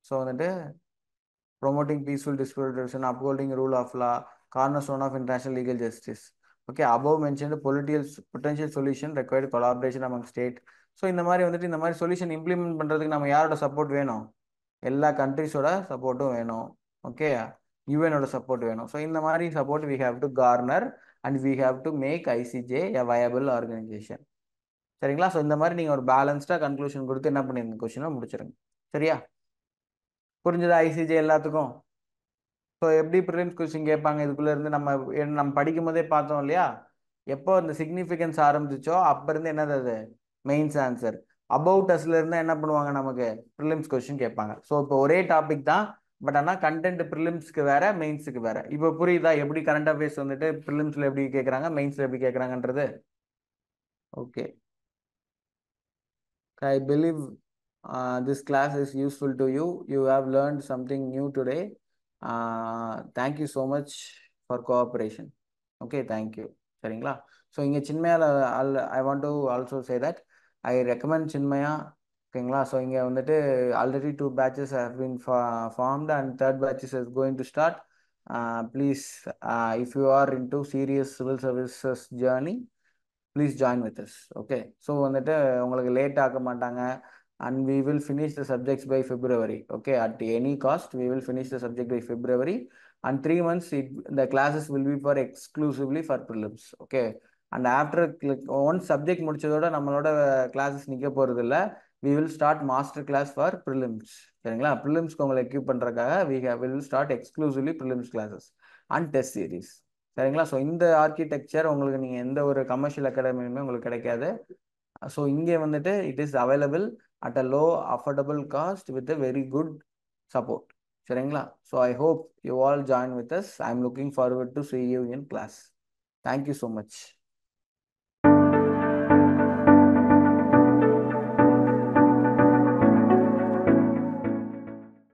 so வந்துட்டு promoting peaceful dispute resolution, upholding rule of law, cornerstone of international legal justice. Okay, above mentioned political potential solution required collaboration among state. So இந்த மாதிரி வந்துட்டு இந்த மாதிரி solution implement பண்ணுறதுக்கு நம்ம யாரோட support வேணும்? எல்லா கண்ட்ரிஸோட சப்போர்ட்டும் வேணும். ஓகே, யூஎனோட சப்போர்ட் வேணும். ஸோ இந்த மாதிரி support we have to garner and we have to make ICJ a viable organisation. சரிங்களா? ஸோ இந்த மாதிரி நீங்கள் ஒரு பேலன்ஸ்டாக கன்க்ளூஷன் கொடுத்து என்ன பண்ணிருங்க, கொஸ்டினை முடிச்சிருங்க. சரியா? புரிஞ்சதா ஐசிஜே எல்லாத்துக்கும்? ஸோ எப்படி ப்ரிலிம்ஸ் கொஸ்டின் கேட்பாங்க இதுக்குள்ள இருந்து நம்ம படிக்கும் போதே பார்த்தோம் இல்லையா? எப்போ அந்த சிக்னிஃபிகன்ஸ் ஆரம்பிச்சிச்சோ அப்போ இருந்து என்னது அது மெயின்ஸ் ஆன்சர். அபவுட் அஸ்ல இருந்தா என்ன பண்ணுவாங்க, நமக்கு ப்ரிலிம்ஸ் கொஸ்டின் கேட்பாங்க. ஸோ இப்போ ஒரே டாபிக் தான், பட் ஆனால் கண்டென்ட் ப்ரிலிம்ஸ்க்கு வேற, மெயின்ஸுக்கு வேற. இப்போ புரியுதா எப்படி கரண்ட் அஃபேர்ஸ் வந்துட்டு ப்ரிலிம்ஸ்ல எப்படி கேட்குறாங்க, மெயின்ஸ்ல எப்படி கேட்குறாங்கன்றது? Okay, I believe this class is useful to you. You have learned something new today. Thank you so much for cooperation. Okay, thank you. சரிங்களா? ஸோ இங்கே சின்மயால I want to also say that I recommend Chinmaya. ஓகேங்களா? So இங்கே வந்துட்டு already 2 batches have been formed and 3rd batches is going to start. Please, if you are into serious civil services journey, please join with us. Okay, so வந்துட்டு உங்களுக்கு late ஆக மாட்டாங்க. And we will finish the subjects by February. Okay, at any cost we will finish the subject by February. And 3 months the classes will be for exclusively for prelims. Okay, and after once subject முடிச்சதோட நம்மளோட classes நிற்க போகிறது இல்லை. We will start master class for prelims. சரிங்களா? ப்ரிலிம்ஸ்க்கு உங்களை equip பண்ணுறதுக்காக we will start exclusively prelims classes and test series. சரிங்களா? ஸோ இந்த ஆர்கிடெக்சர் உங்களுக்கு நீங்கள் எந்த ஒரு கமர்ஷியல் அகாடமியுமே உங்களுக்கு கிடைக்காது. ஸோ இங்கே வந்துட்டு it is available at a low affordable cost with a very good support. சரிங்களா? So I hope you all join with us. I am looking forward to see you in class. Thank you so much.